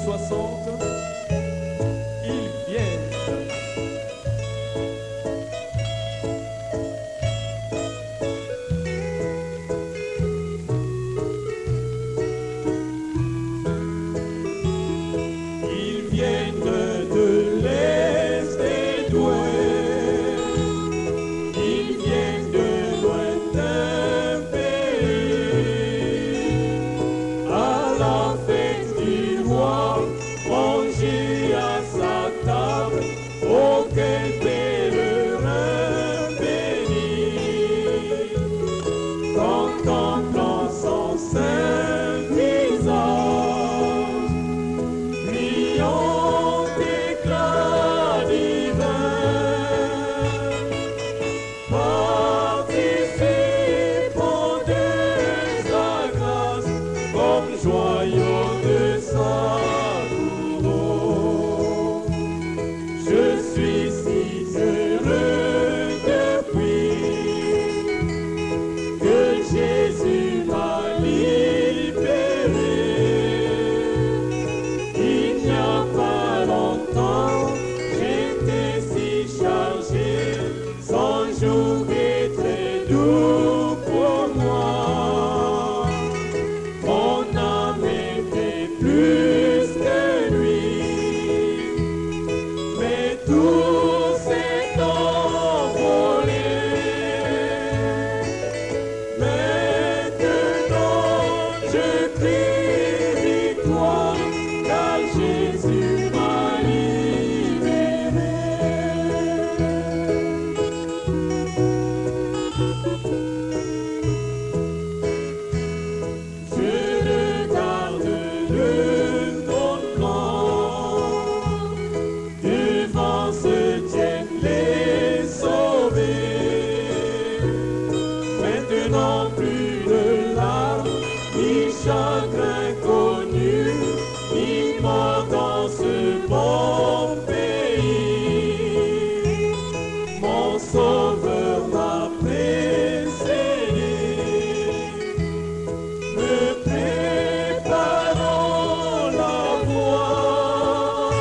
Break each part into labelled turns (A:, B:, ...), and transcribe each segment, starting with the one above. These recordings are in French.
A: 60, ils viennent. Ils viennent de l'Est et d'Ouest, ils viennent de lointains pays, à la fête du roi, manger à sa table, aucun pèlerin béni, contemplant son saint visage, brillant d'éclat divin, participant de sa grâce, comme joyau de sa couronne. Je suis si heureux depuis que Jésus m'a libéré. Il n'y a pas longtemps, j'étais si chargé, son jour est très doux pour moi. Mon âme était plus que lui, mais tout s'est envolé. Maintenant je crie victoire, car Jésus m'a libéré. Je regarde le monde blanc, devant se tiennent les sauvés. Maintenant plus de larmes, ni chagrin connu, ni mort dans ce bon pays. Mon sauveur m'a précédé, me préparant la voie.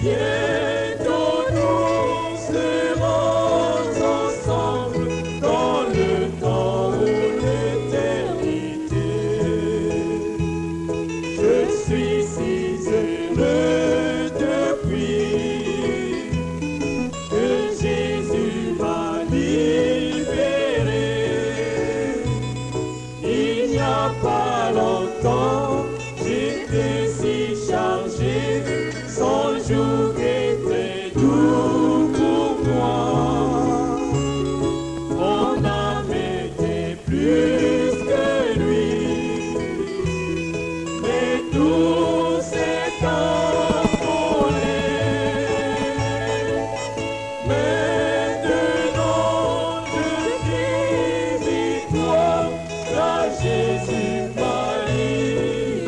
A: Bientôt nous serons ensemble dans le temps ou l'éternité. Je suis si heureux depuis que Jésus m'a libéré. Il n'y a pas longtemps, j'étais si chargé, son jour était doux pour moi. Mon âme était plus que lui, mais tout s'est envolé. Maintenant je crie victoire, car Jésus m'a libéré.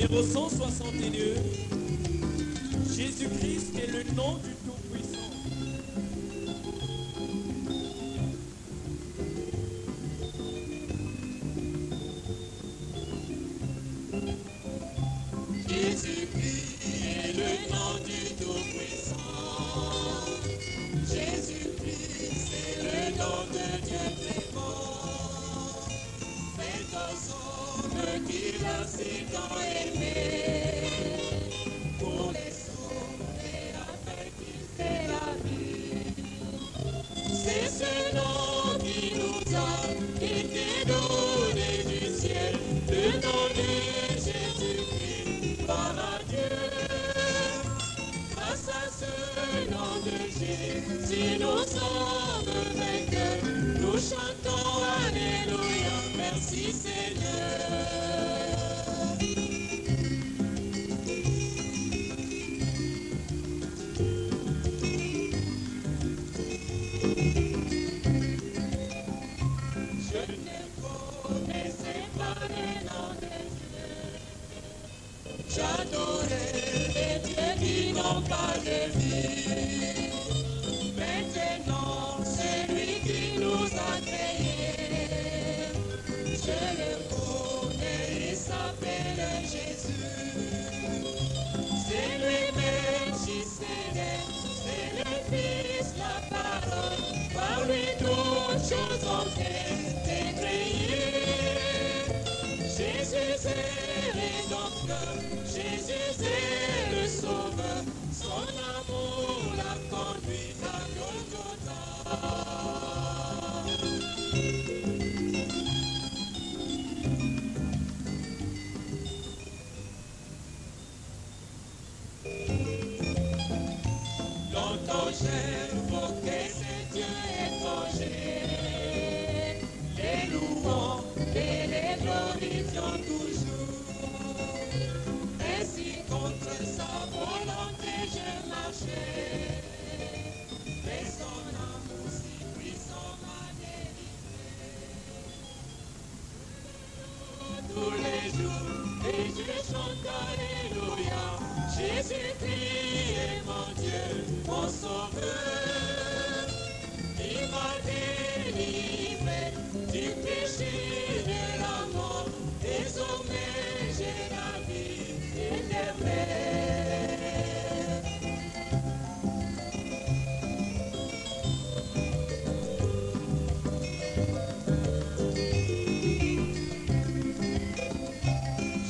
A: Numéro 162. Jésus-Christ est le nom du Tout-Puissant.
B: Jésus-Christ est le nom du Tout-Puissant. Jésus-Christ est le nom de Dieu clément. C'est aux hommes qu'il a si tant aimé. Pour les sauver afin qu'il fait la vie. C'est ce nom qui nous a été donné du ciel. Le nom de Jésus-Christ. Gloire à Dieu, grâce à ce nom de Jésus, nous sommes vainqueurs. Nous chantons Alléluia, merci Seigneur. Je ne connaissais pas le nom de Dieu. J'adorais les dieux qui n'ont pas de vie. Maintenant, celui qui nous a créés, je le connais, il s'appelle Jésus. C'est lui-même qui s'élève, c'est le Fils, la parole. Par lui toutes choses ont été créées. Jésus est rédempteur, Jésus est le sauveur, son amour l'a conduit à Golgotha. Longtemps j'ai invoqué ces dieux étrangers, les louons et les glorifions toujours. Ainsi contre sa volonté je marchais, mais son amour si puissant m'a délivré. Tous les jours, et je chante Alléluia. Jésus-Christ est mon Dieu, mon sauveur. Il m'a délivré du péché de la mort. Désormais j'ai la vie éternelle.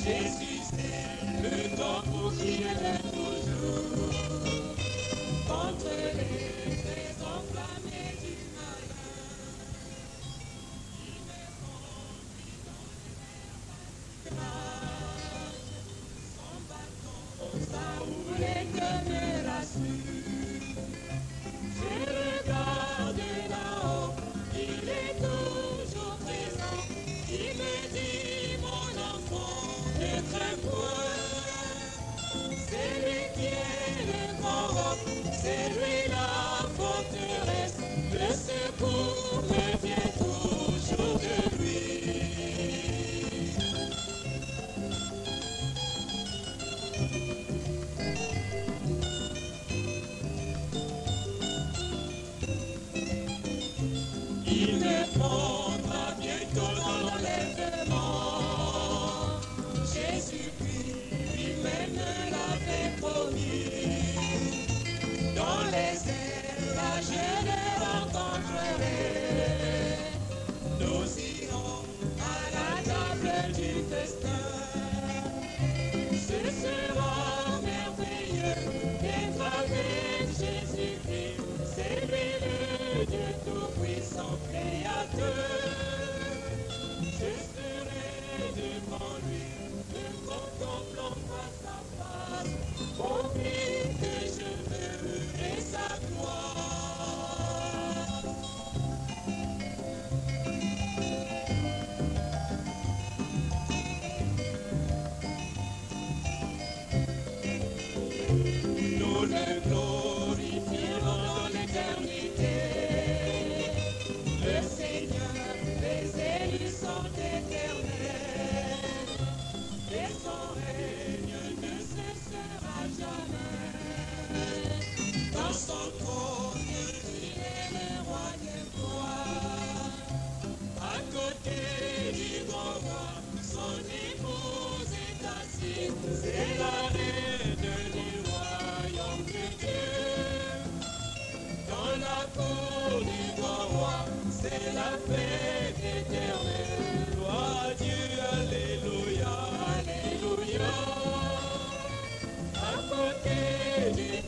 B: Jésus c'est le temps pour qui est toujours contre les traits enflammés du malin. Il me conduit dans les mers son bâton, sa houlette me rassure. Je regarde là-haut, il est toujours présent. Il me dit, mon enfant, ne crains point. C'est lui qui est le grand roc, c'est lui la forteresse. Le secours me vient toujours de lui. Il me prendra bientôt dans l'enlèvement. Jésus-Christ lui-même l'avait promis. Dans les airs, là je le rencontrerai. Nous irons à la table du festin. Ce sera merveilleux d'être avec Jésus-Christ. C'est lui le Dieu tout-puissant créateur. Je serai devant lui, me contemplant face à face. Oublie que je verrai sa gloire. Nous le glorifierons dans l'éternité. Le Seigneur, les élus sont éternels. Et son règne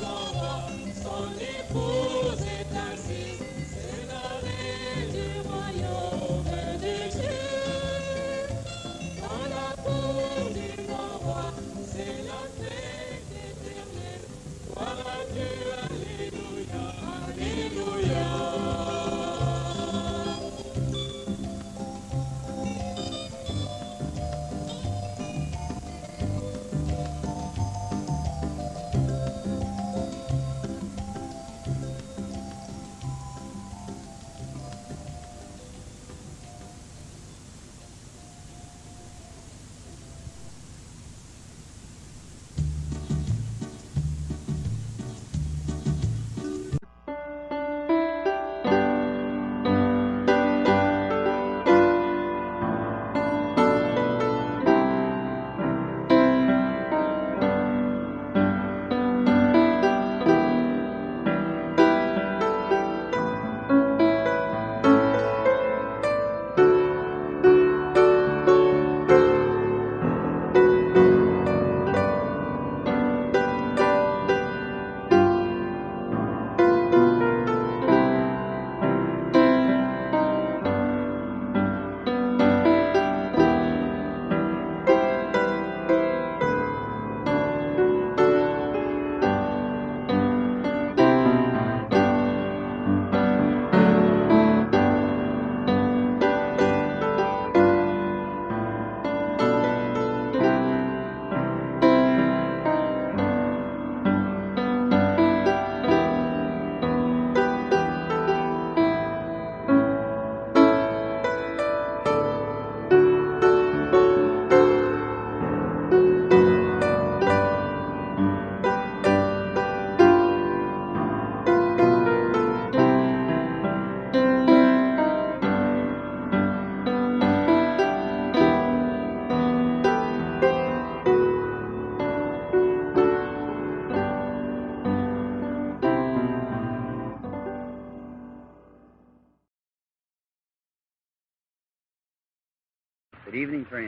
B: son roi, son épouse est assise, c'est l'arrêt du royaume de Dieu. Dans la cour du grand roi, c'est la fête éternelle. Gloire à Dieu, alléluia, alléluia.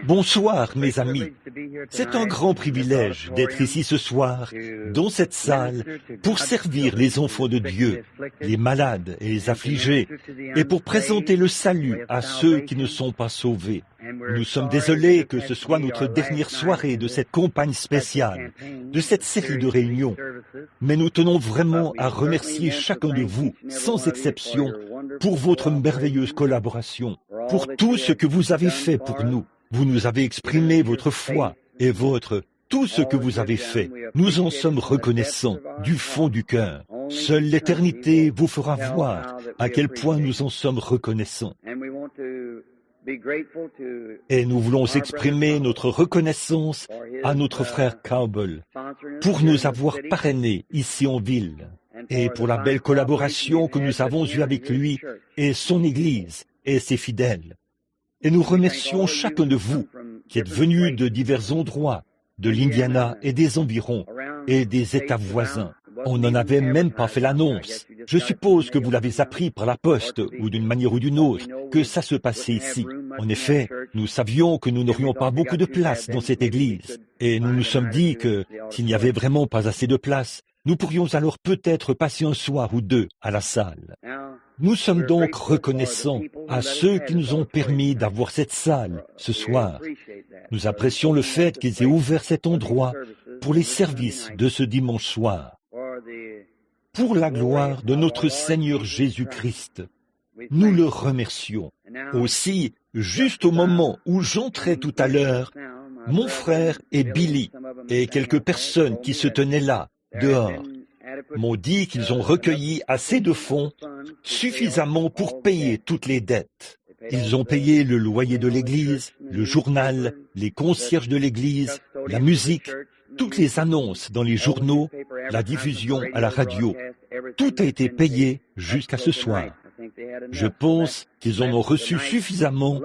C: Bonsoir mes amis, c'est un grand privilège d'être ici ce soir, dans cette salle, pour servir les enfants de Dieu, les malades et les affligés, et pour présenter le salut à ceux qui ne sont pas sauvés. Nous sommes désolés que ce soit notre dernière soirée de cette campagne spéciale, de cette série de réunions, mais nous tenons vraiment à remercier chacun de vous, sans exception, pour votre merveilleuse collaboration, pour tout ce que vous avez fait pour nous. Vous nous avez exprimé votre foi et tout ce que vous avez fait. Nous en sommes reconnaissants du fond du cœur. Seule l'éternité vous fera voir à quel point nous en sommes reconnaissants. Et nous voulons exprimer notre reconnaissance à notre frère Cowbell pour nous avoir parrainés ici en ville et pour la belle collaboration que nous avons eue avec lui et son Église et ses fidèles. Et nous remercions chacun de vous qui êtes venus de divers endroits, de l'Indiana et des environs, et des États voisins. On n'en avait même pas fait l'annonce. Je suppose que vous l'avez appris par la poste, ou d'une manière ou d'une autre, que ça se passait ici. En effet, nous savions que nous n'aurions pas beaucoup de place dans cette église, et nous nous sommes dit que, s'il n'y avait vraiment pas assez de place, nous pourrions alors peut-être passer un soir ou deux à la salle. Nous sommes donc reconnaissants à ceux qui nous ont permis d'avoir cette salle ce soir. Nous apprécions le fait qu'ils aient ouvert cet endroit pour les services de ce dimanche soir. Pour la gloire de notre Seigneur Jésus-Christ, nous le remercions. Aussi, juste au moment où j'entrais tout à l'heure, mon frère et Billy et quelques personnes qui se tenaient là, dehors, m'ont dit qu'ils ont recueilli assez de fonds, suffisamment pour payer toutes les dettes. Ils ont payé le loyer de l'église, le journal, les concierges de l'église, la musique, toutes les annonces dans les journaux, la diffusion à la radio. Tout a été payé jusqu'à ce soir. Je pense qu'ils en ont reçu suffisamment,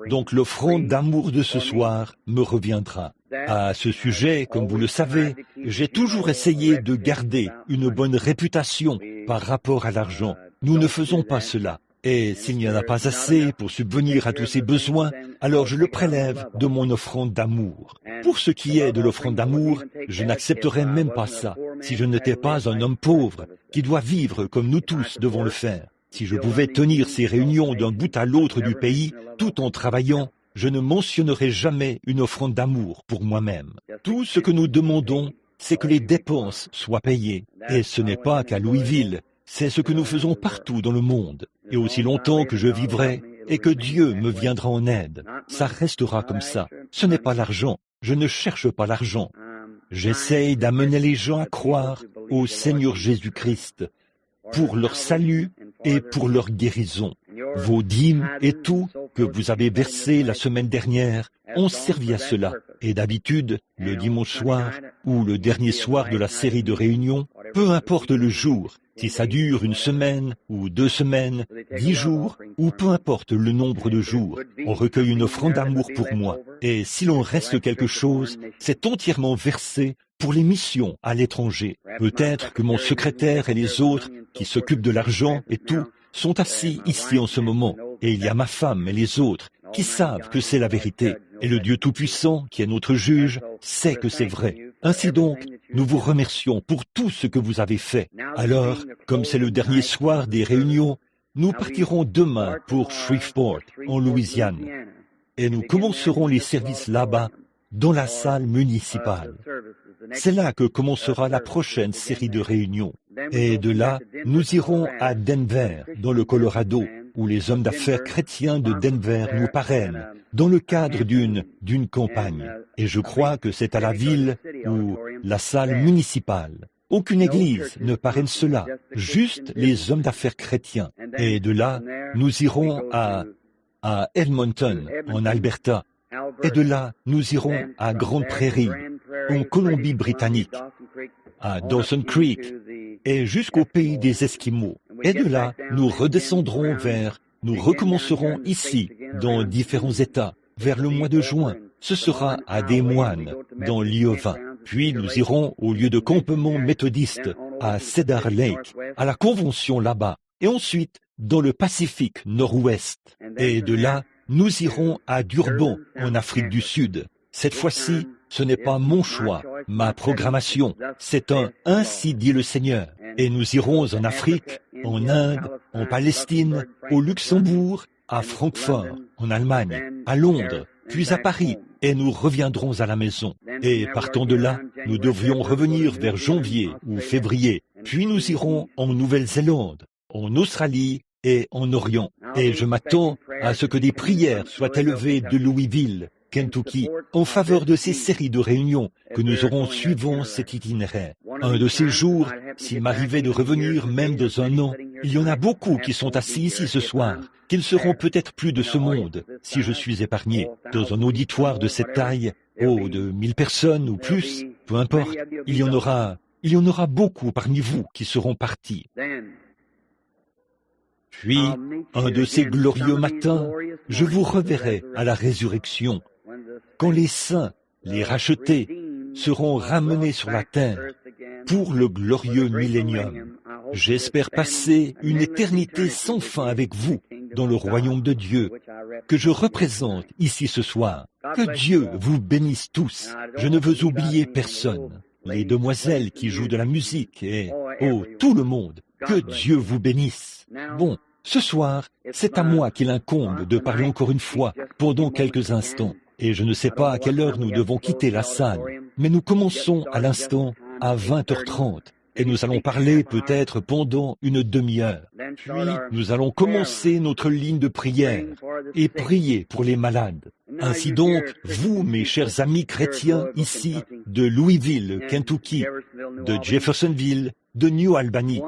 C: donc l'offrande d'amour de ce soir me reviendra. À ce sujet, comme vous le savez, j'ai toujours essayé de garder une bonne réputation par rapport à l'argent. Nous ne faisons pas cela. Et s'il n'y en a pas assez pour subvenir à tous ces besoins, alors je le prélève de mon offrande d'amour. Pour ce qui est de l'offrande d'amour, je n'accepterais même pas ça, si je n'étais pas un homme pauvre, qui doit vivre comme nous tous devons le faire. Si je pouvais tenir ces réunions d'un bout à l'autre du pays, tout en travaillant, je ne mentionnerai jamais une offrande d'amour pour moi-même. Tout ce que nous demandons, c'est que les dépenses soient payées. Et ce n'est pas qu'à Louisville, c'est ce que nous faisons partout dans le monde. Et aussi longtemps que je vivrai et que Dieu me viendra en aide, ça restera comme ça. Ce n'est pas l'argent. Je ne cherche pas l'argent. J'essaye d'amener les gens à croire au Seigneur Jésus-Christ pour leur salut et pour leur guérison. Vos dîmes et tout que vous avez versé la semaine dernière ont servi à cela. Et d'habitude, le dimanche soir ou le dernier soir de la série de réunions, peu importe le jour, si ça dure une semaine ou 2 semaines, 10 jours, ou peu importe le nombre de jours, on recueille une offrande d'amour pour moi. Et si l'on reste quelque chose, c'est entièrement versé pour les missions à l'étranger. Peut-être que mon secrétaire et les autres qui s'occupent de l'argent et tout sont assis ici en ce moment, et il y a ma femme et les autres qui savent que c'est la vérité. Et le Dieu Tout-Puissant, qui est notre juge, sait que c'est vrai. Ainsi donc, nous vous remercions pour tout ce que vous avez fait. Alors, comme c'est le dernier soir des réunions, nous partirons demain pour Shreveport, en Louisiane. Et nous commencerons les services là-bas, dans la salle municipale. C'est là que commencera la prochaine série de réunions. Et de là, nous irons à Denver, dans le Colorado, où les hommes d'affaires chrétiens de Denver nous parrainent, dans le cadre d'une campagne. Et je crois que c'est à la ville ou la salle municipale. Aucune église ne parraine cela, juste les hommes d'affaires chrétiens. Et de là, nous irons à Edmonton, en Alberta. Et de là, nous irons à Grande Prairie, en Colombie-Britannique, à Dawson Creek, et jusqu'au pays des Esquimaux. Et de là, nous redescendrons nous recommencerons ici, dans différents États, vers le mois de juin. Ce sera à Des Moines, dans l'Iowa. Puis nous irons au lieu de campement méthodiste, à Cedar Lake, à la convention là-bas. Et ensuite, dans le Pacifique Nord-Ouest. Et de là, nous irons à Durban, en Afrique du Sud. Cette fois-ci, ce n'est pas mon choix, ma programmation, c'est un « Ainsi dit le Seigneur ». Et nous irons en Afrique, en Inde, en Palestine, au Luxembourg, à Francfort, en Allemagne, à Londres, puis à Paris, et nous reviendrons à la maison. Et partant de là, nous devrions revenir vers janvier ou février, puis nous irons en Nouvelle-Zélande, en Australie et en Orient. Et je m'attends à ce que des prières soient élevées de Louisville, Kentucky, en faveur de ces séries de réunions que nous aurons suivant cet itinéraire. Un de ces jours, s'il m'arrivait de revenir même dans un an, il y en a beaucoup qui sont assis ici ce soir, qui ne seront peut-être plus de ce monde, si je suis épargné. Dans un auditoire de cette taille, de 1000 personnes ou plus, peu importe, il y en aura beaucoup parmi vous qui seront partis. Puis, un de ces glorieux matins, je vous reverrai à la résurrection, quand les saints, les rachetés, seront ramenés sur la terre pour le glorieux millénium. J'espère passer une éternité sans fin avec vous dans le royaume de Dieu que je représente ici ce soir. Que Dieu vous bénisse tous. Je ne veux oublier personne. Les demoiselles qui jouent de la musique et, tout le monde. Que Dieu vous bénisse. Bon, ce soir, c'est à moi qu'il incombe de parler encore une fois pendant quelques instants. Et je ne sais pas à quelle heure nous devons quitter la salle, mais nous commençons à l'instant à 20h30 et nous allons parler peut-être pendant une demi-heure. Puis nous allons commencer notre ligne de prière et prier pour les malades. Ainsi donc, vous, mes chers amis chrétiens ici de Louisville, Kentucky, de Jeffersonville, de New Albany,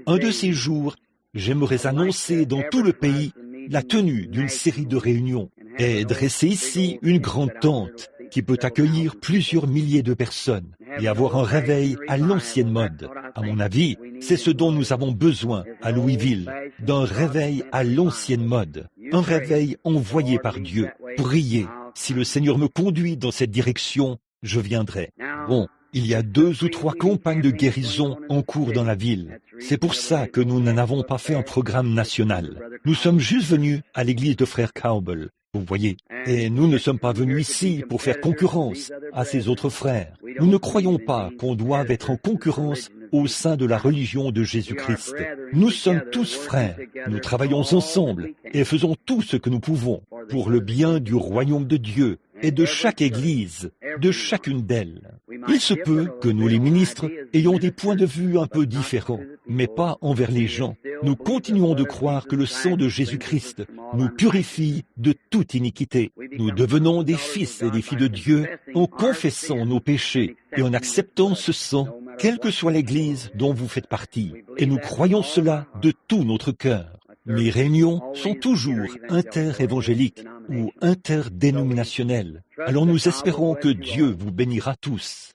C: un de ces jours, j'aimerais annoncer dans tout le pays la tenue d'une série de réunions et dresser ici une grande tente qui peut accueillir plusieurs milliers de personnes et avoir un réveil à l'ancienne mode. À mon avis, c'est ce dont nous avons besoin à Louisville, d'un réveil à l'ancienne mode, un réveil envoyé par Dieu. Priez, si le Seigneur me conduit dans cette direction, je viendrai. Bon, Il y a 2 ou 3 campagnes de guérison en cours dans la ville. C'est pour ça que nous n'en avons pas fait un programme national. Nous sommes juste venus à l'église de Frère Cowbell, vous voyez. Et nous ne sommes pas venus ici pour faire concurrence à ces autres frères. Nous ne croyons pas qu'on doive être en concurrence au sein de la religion de Jésus-Christ. Nous sommes tous frères. Nous travaillons ensemble et faisons tout ce que nous pouvons pour le bien du royaume de Dieu et de chaque église, de chacune d'elles. Il se peut que nous, les ministres, ayons des points de vue un peu différents, mais pas envers les gens. Nous continuons de croire que le sang de Jésus-Christ nous purifie de toute iniquité. Nous devenons des fils et des filles de Dieu en confessant nos péchés et en acceptant ce sang, quelle que soit l'église dont vous faites partie. Et nous croyons cela de tout notre cœur. Mes réunions sont toujours inter-évangéliques ou interdénominationnelles. Alors nous espérons que Dieu vous bénira tous.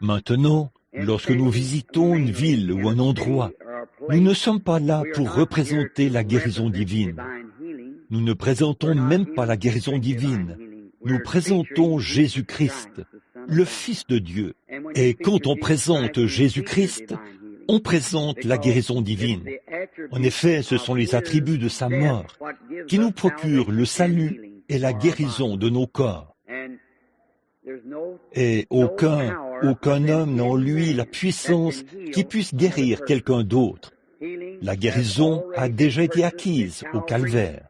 C: Maintenant, lorsque nous visitons une ville ou un endroit, nous ne sommes pas là pour représenter la guérison divine. Nous ne présentons même pas la guérison divine. Nous présentons Jésus-Christ, le Fils de Dieu. Et quand on présente Jésus-Christ, on présente la guérison divine. En effet, ce sont les attributs de sa mort qui nous procurent le salut et la guérison de nos corps. Et aucun homme n'a en lui la puissance qui puisse guérir quelqu'un d'autre. La guérison a déjà été acquise au calvaire.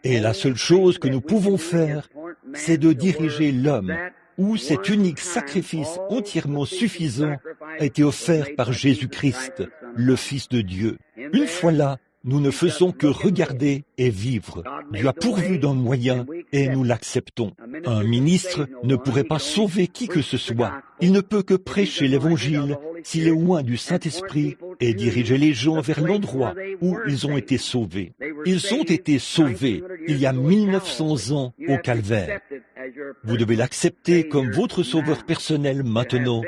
C: Et la seule chose que nous pouvons faire, c'est de diriger l'homme où cet unique sacrifice entièrement suffisant a été offert par Jésus-Christ, le Fils de Dieu. Une fois là, nous ne faisons que regarder et vivre. Dieu a pourvu d'un moyen et nous l'acceptons. Un ministre ne pourrait pas sauver qui que ce soit. Il ne peut que prêcher l'Évangile s'il est loin du Saint-Esprit et diriger les gens vers l'endroit où ils ont été sauvés. Ils ont été sauvés il y a 1900 ans au Calvaire. Vous devez l'accepter comme votre sauveur personnel maintenant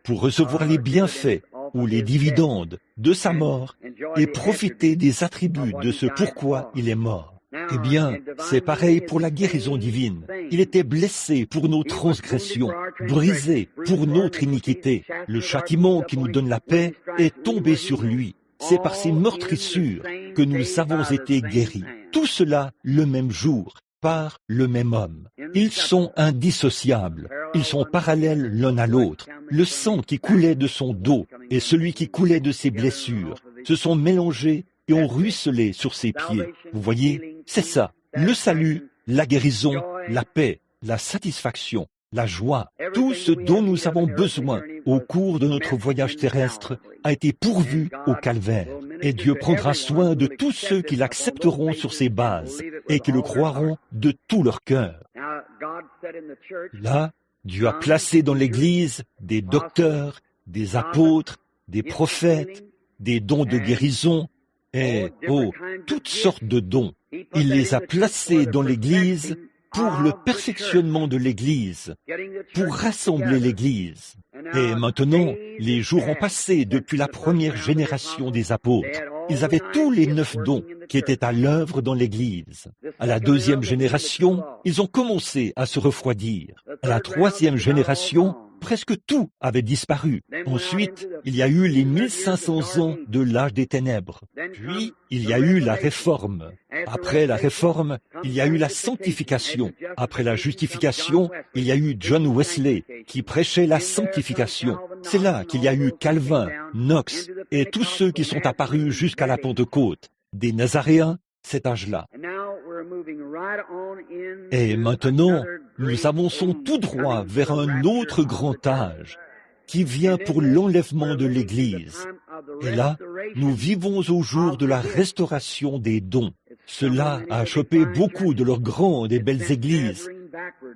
C: pour recevoir les bienfaits ou les dividendes de sa mort et profiter des attributs de ce pourquoi il est mort. Eh bien, c'est pareil pour la guérison divine. Il était blessé pour nos transgressions, brisé pour notre iniquité. Le châtiment qui nous donne la paix est tombé sur lui. C'est par ses meurtrissures que nous avons été guéris. Tout cela le même jour, par le même homme. Ils sont indissociables. Ils sont parallèles l'un à l'autre. Le sang qui coulait de son dos et celui qui coulait de ses blessures se sont mélangés et ont ruisselé sur ses pieds. Vous voyez, c'est ça. Le salut, la guérison, la paix, la satisfaction, la joie, tout ce dont nous avons besoin au cours de notre voyage terrestre a été pourvu au calvaire. Et Dieu prendra soin de tous ceux qui l'accepteront sur ses bases et qui le croiront de tout leur cœur. Là, Dieu a placé dans l'Église des docteurs, des apôtres, des prophètes, des dons de guérison et, toutes sortes de dons. Il les a placés dans l'Église pour le perfectionnement de l'Église, pour rassembler l'Église. Et maintenant, les jours ont passé depuis la première génération des apôtres. Ils avaient tous les 9 dons qui étaient à l'œuvre dans l'Église. À la 2e génération, ils ont commencé à se refroidir. À la 3e génération, presque tout avait disparu. Ensuite, il y a eu les 1500 ans de l'âge des ténèbres. Puis, il y a eu la réforme. Après la réforme, il y a eu la sanctification. Après la justification, il y a eu John Wesley qui prêchait la sanctification. C'est là qu'il y a eu Calvin, Knox et tous ceux qui sont apparus jusqu'à la Pentecôte. Des Nazaréens, cet âge-là. Et maintenant, nous avançons tout droit vers un autre grand âge qui vient pour l'enlèvement de l'Église. Et là, nous vivons au jour de la restauration des dons. Cela a chopé beaucoup de leurs grandes et belles églises.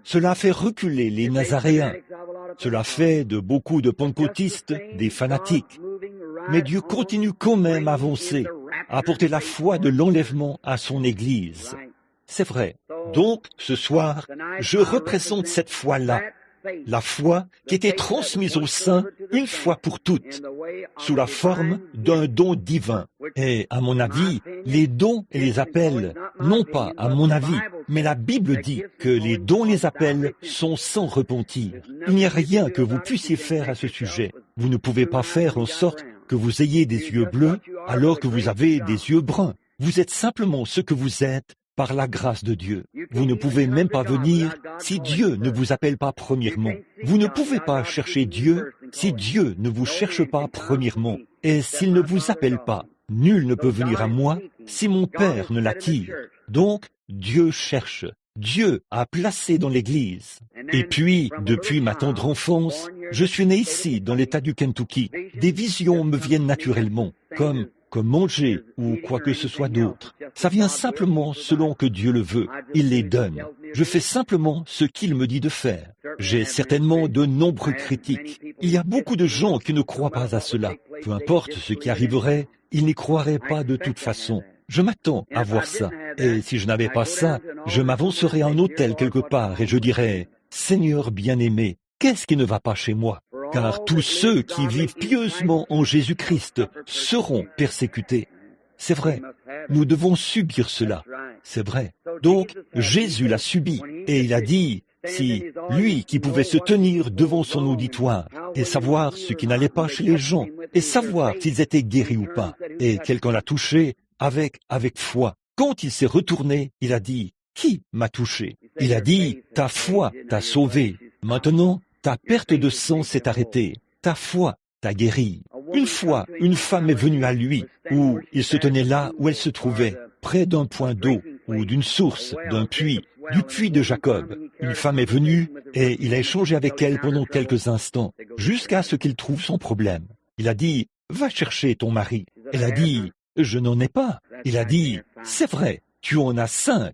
C: Cela a fait reculer les Nazaréens. Cela fait de beaucoup de pentecôtistes des fanatiques. Mais Dieu continue quand même à avancer, à apporter la foi de l'enlèvement à son Église. C'est vrai. Donc, ce soir, je représente cette foi-là. la foi qui était transmise aux saints une fois pour toutes, sous la forme d'un don divin. Et à mon avis, les dons et les appels, non pas à mon avis, mais la Bible dit que les dons et les appels sont sans repentir. Il n'y a rien que vous puissiez faire à ce sujet. Vous ne pouvez pas faire en sorte que vous ayez des yeux bleus alors que vous avez des yeux bruns. Vous êtes simplement ce que vous êtes par la grâce de Dieu. Vous ne pouvez même pas venir si Dieu ne vous appelle pas premièrement. Vous ne pouvez pas chercher Dieu si Dieu ne vous cherche pas premièrement. Et s'il ne vous appelle pas, nul ne peut venir à moi si mon Père ne l'attire. Donc, Dieu cherche. Dieu a placé dans l'Église. Et puis, depuis ma tendre enfance, je suis né ici, dans l'État du Kentucky. Des visions me viennent naturellement, comme manger ou quoi que ce soit d'autre. Ça vient simplement selon que Dieu le veut. Il les donne. Je fais simplement ce qu'il me dit de faire. J'ai certainement de nombreux critiques. Il y a beaucoup de gens qui ne croient pas à cela. Peu importe ce qui arriverait, ils n'y croiraient pas de toute façon. Je m'attends à voir ça. Et si je n'avais pas ça, je m'avancerais à un hôtel quelque part et je dirais, « Seigneur bien-aimé, qu'est-ce qui ne va pas chez moi ?» Car tous ceux qui vivent pieusement en Jésus-Christ seront persécutés. C'est vrai, nous devons subir cela. C'est vrai. Donc, Jésus l'a subi et il a dit, si lui qui pouvait se tenir devant son auditoire et savoir ce qui n'allait pas chez les gens et savoir s'ils étaient guéris ou pas, et quelqu'un l'a touché avec foi. Quand il s'est retourné, il a dit, qui m'a touché? Il a dit, ta foi t'a sauvé. Maintenant, ta perte de sang s'est arrêtée. Ta foi t'a guéri. Une fois, une femme est venue à lui, où il se tenait là où elle se trouvait, près d'un point d'eau, ou d'une source, d'un puits, du puits de Jacob. Une femme est venue, et il a échangé avec elle pendant quelques instants, jusqu'à ce qu'il trouve son problème. Il a dit, va chercher ton mari. Elle a dit, je n'en ai pas. Il a dit, c'est vrai, tu en as 5.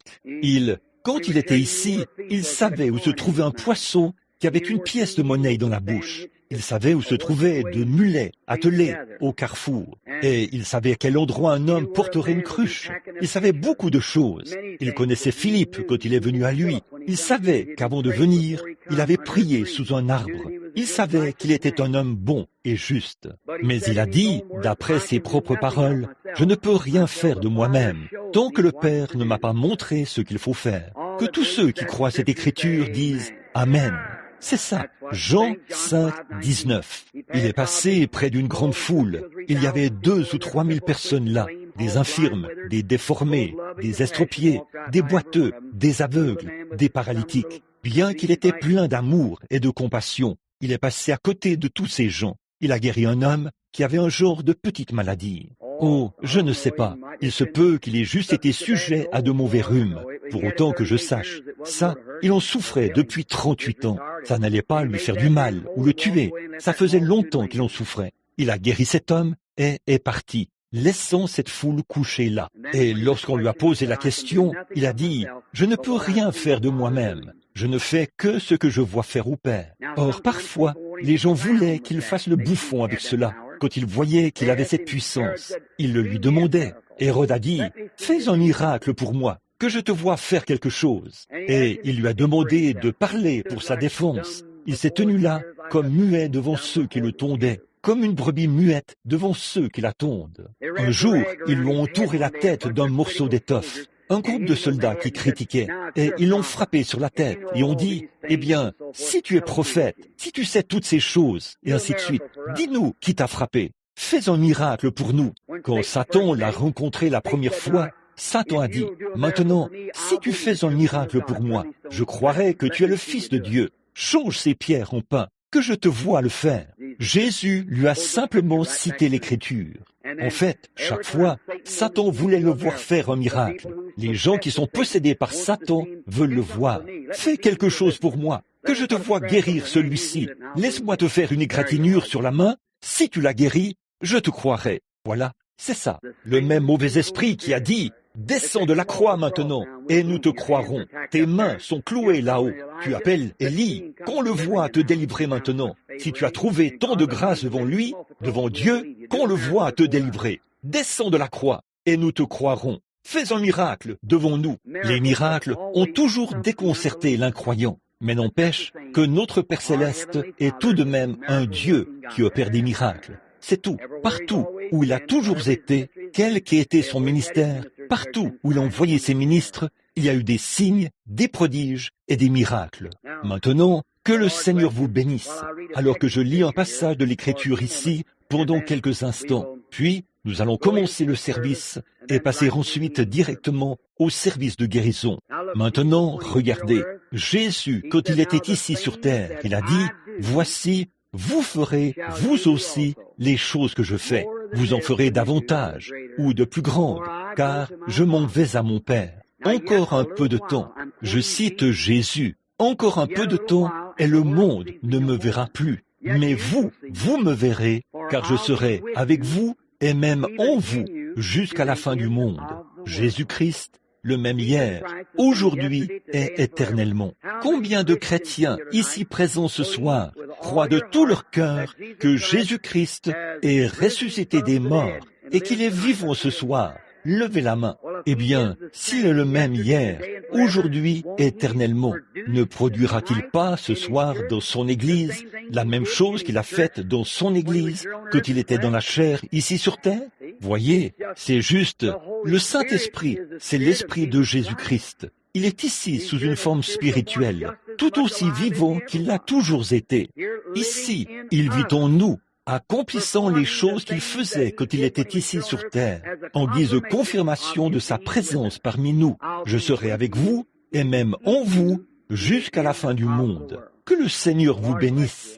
C: Quand il était ici, il savait où se trouvait un poisson qui avait une pièce de monnaie dans la bouche. Il savait où se trouvaient de mulets attelés au carrefour. Et il savait à quel endroit un homme porterait une cruche. Il savait beaucoup de choses. Il connaissait Philippe quand il est venu à lui. Il savait qu'avant de venir, il avait prié sous un arbre. Il savait qu'il était un homme bon et juste. Mais il a dit, d'après ses propres paroles, « Je ne peux rien faire de moi-même, tant que le Père ne m'a pas montré ce qu'il faut faire. » Que tous ceux qui croient cette écriture disent « Amen ». C'est ça, Jean 5, 19. Il est passé près d'une grande foule. Il y avait 2 ou 3 000 personnes là, des infirmes, des déformés, des estropiés, des boiteux, des aveugles, des paralytiques. Bien qu'il était plein d'amour et de compassion, il est passé à côté de tous ces gens. Il a guéri un homme qui avait un genre de petite maladie. Oh, je ne sais pas. Il se peut qu'il ait juste été sujet à de mauvais rhumes. Pour autant que je sache. Ça, il en souffrait depuis 38 ans. Ça n'allait pas lui faire du mal ou le tuer. Ça faisait longtemps qu'il en souffrait. Il a guéri cet homme et est parti, laissant cette foule couchée là. Et lorsqu'on lui a posé la question, il a dit, « Je ne peux rien faire de moi-même. Je ne fais que ce que je vois faire au Père. » Or, parfois, les gens voulaient qu'il fasse le bouffon avec cela. Quand ils voyaient qu'il avait cette puissance, ils le lui demandaient. Hérode a dit, « Fais un miracle pour moi, que je te vois faire quelque chose. » Et il lui a demandé de parler pour sa défense. Il s'est tenu là, comme muet devant ceux qui le tondaient, comme une brebis muette devant ceux qui la tondent. Un jour, ils lui ont entouré la tête d'un morceau d'étoffe. Un groupe de soldats qui critiquaient, et ils l'ont frappé sur la tête, et ont dit, « Eh bien, si tu es prophète, si tu sais toutes ces choses, et ainsi de suite, dis-nous qui t'a frappé. Fais un miracle pour nous. » Quand Satan l'a rencontré la première fois, Satan a dit, « Maintenant, si tu fais un miracle pour moi, je croirai que tu es le Fils de Dieu. Change ces pierres en pain, que je te vois le faire. » Jésus lui a simplement cité l'Écriture. En fait, chaque fois, Satan voulait le voir faire un miracle. Les gens qui sont possédés par Satan veulent le voir. Fais quelque chose pour moi, que je te vois guérir celui-ci. Laisse-moi te faire une égratignure sur la main. Si tu la guéris, je te croirai. Voilà, c'est ça. Le même mauvais esprit qui a dit, « Descends de la croix maintenant, et nous te croirons. Tes mains sont clouées là-haut. Tu appelles Élie, qu'on le voit te délivrer maintenant. Si tu as trouvé tant de grâce devant lui, devant Dieu, qu'on le voit te délivrer. Descends de la croix, et nous te croirons. Fais un miracle devant nous. » Les miracles ont toujours déconcerté l'incroyant. Mais n'empêche que notre Père Céleste est tout de même un Dieu qui opère des miracles. C'est tout. Partout où il a toujours été, quel qu'ait été son ministère, partout où il a envoyé ses ministres, il y a eu des signes, des prodiges et des miracles. Maintenant, que le Seigneur vous bénisse, alors que je lis un passage de l'Écriture ici pendant quelques instants. Puis, nous allons commencer le service et passer ensuite directement au service de guérison. Maintenant, regardez, Jésus, quand il était ici sur terre, il a dit, « Voici, vous ferez, vous aussi, les choses que je fais. Vous en ferez davantage, ou de plus grandes, car je m'en vais à mon Père. » Encore un peu de temps, je cite Jésus, encore un peu de temps, et le monde ne me verra plus. Mais vous, vous me verrez, car je serai avec vous et même en vous jusqu'à la fin du monde. Jésus-Christ, le même hier, aujourd'hui et éternellement. Combien de chrétiens ici présents ce soir croient de tout leur cœur que Jésus-Christ est ressuscité des morts et qu'il est vivant ce soir? Levez la main. Eh bien, s'il est le même hier, aujourd'hui, éternellement, ne produira-t-il pas ce soir dans son Église la même chose qu'il a faite dans son Église quand il était dans la chair ici sur terre? Voyez, c'est juste, le Saint-Esprit, c'est l'Esprit de Jésus-Christ. Il est ici sous une forme spirituelle, tout aussi vivant qu'il l'a toujours été. Ici, il vit en nous, accomplissant les choses qu'il faisait quand il était ici sur terre, en guise de confirmation de sa présence parmi nous. Je serai avec vous, et même en vous, jusqu'à la fin du monde. Que le Seigneur vous bénisse.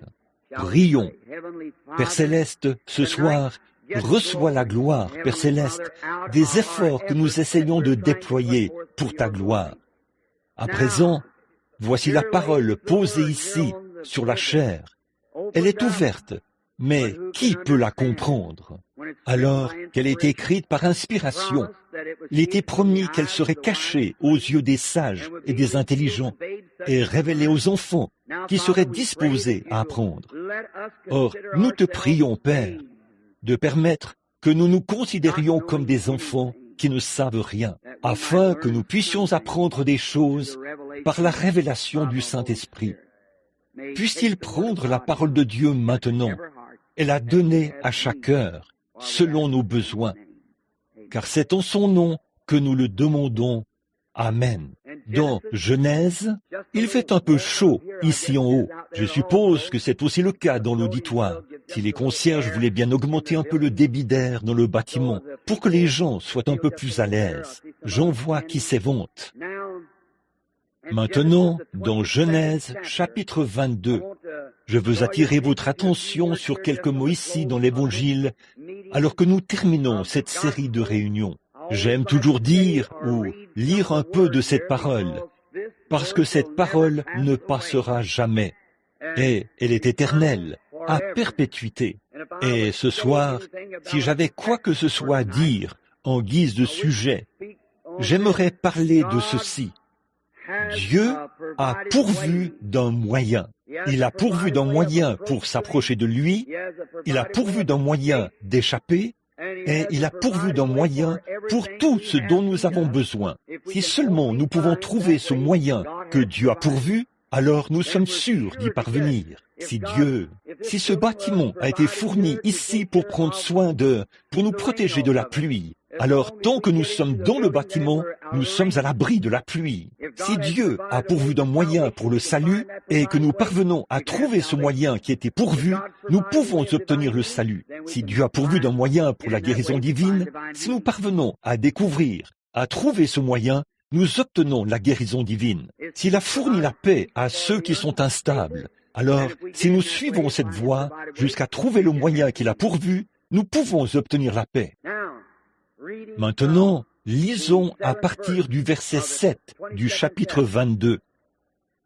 C: Prions. Père Céleste, ce soir, reçois la gloire, Père Céleste, des efforts que nous essayons de déployer pour ta gloire. À présent, voici la parole posée ici, sur la chair. Elle est ouverte. Mais qui peut la comprendre? Alors qu'elle est écrite par inspiration, il était promis qu'elle serait cachée aux yeux des sages et des intelligents et révélée aux enfants qui seraient disposés à apprendre. Or, nous te prions, Père, de permettre que nous nous considérions comme des enfants qui ne savent rien, afin que nous puissions apprendre des choses par la révélation du Saint-Esprit. Puisse-t-il prendre la parole de Dieu maintenant et la donner à chaque cœur, selon nos besoins, car c'est en son nom que nous le demandons. Amen. Dans Genèse, il fait un peu chaud ici en haut. Je suppose que c'est aussi le cas dans l'auditoire. Si les concierges voulaient bien augmenter un peu le débit d'air dans le bâtiment, pour que les gens soient un peu plus à l'aise. J'en vois qui s'éventent. Maintenant, dans Genèse, chapitre 22, je veux attirer votre attention sur quelques mots ici dans l'Évangile, alors que nous terminons cette série de réunions. J'aime toujours dire ou lire un peu de cette parole, parce que cette parole ne passera jamais, et elle est éternelle, à perpétuité. Et ce soir, si j'avais quoi que ce soit à dire en guise de sujet, j'aimerais parler de ceci. Dieu a pourvu d'un moyen. Il a pourvu d'un moyen pour s'approcher de lui, il a pourvu d'un moyen d'échapper, et il a pourvu d'un moyen pour tout ce dont nous avons besoin. Si seulement nous pouvons trouver ce moyen que Dieu a pourvu, alors nous sommes sûrs d'y parvenir. Si ce bâtiment a été fourni ici pour prendre soin pour nous protéger de la pluie, alors tant que nous sommes dans le bâtiment, nous sommes à l'abri de la pluie. Si Dieu a pourvu d'un moyen pour le salut et que nous parvenons à trouver ce moyen qui était pourvu, nous pouvons obtenir le salut. Si Dieu a pourvu d'un moyen pour la guérison divine, si nous parvenons à découvrir, à trouver ce moyen, nous obtenons la guérison divine. S'il a fourni la paix à ceux qui sont instables, alors si nous suivons cette voie jusqu'à trouver le moyen qu'il a pourvu, nous pouvons obtenir la paix. Maintenant, lisons à partir du verset 7 du chapitre 22.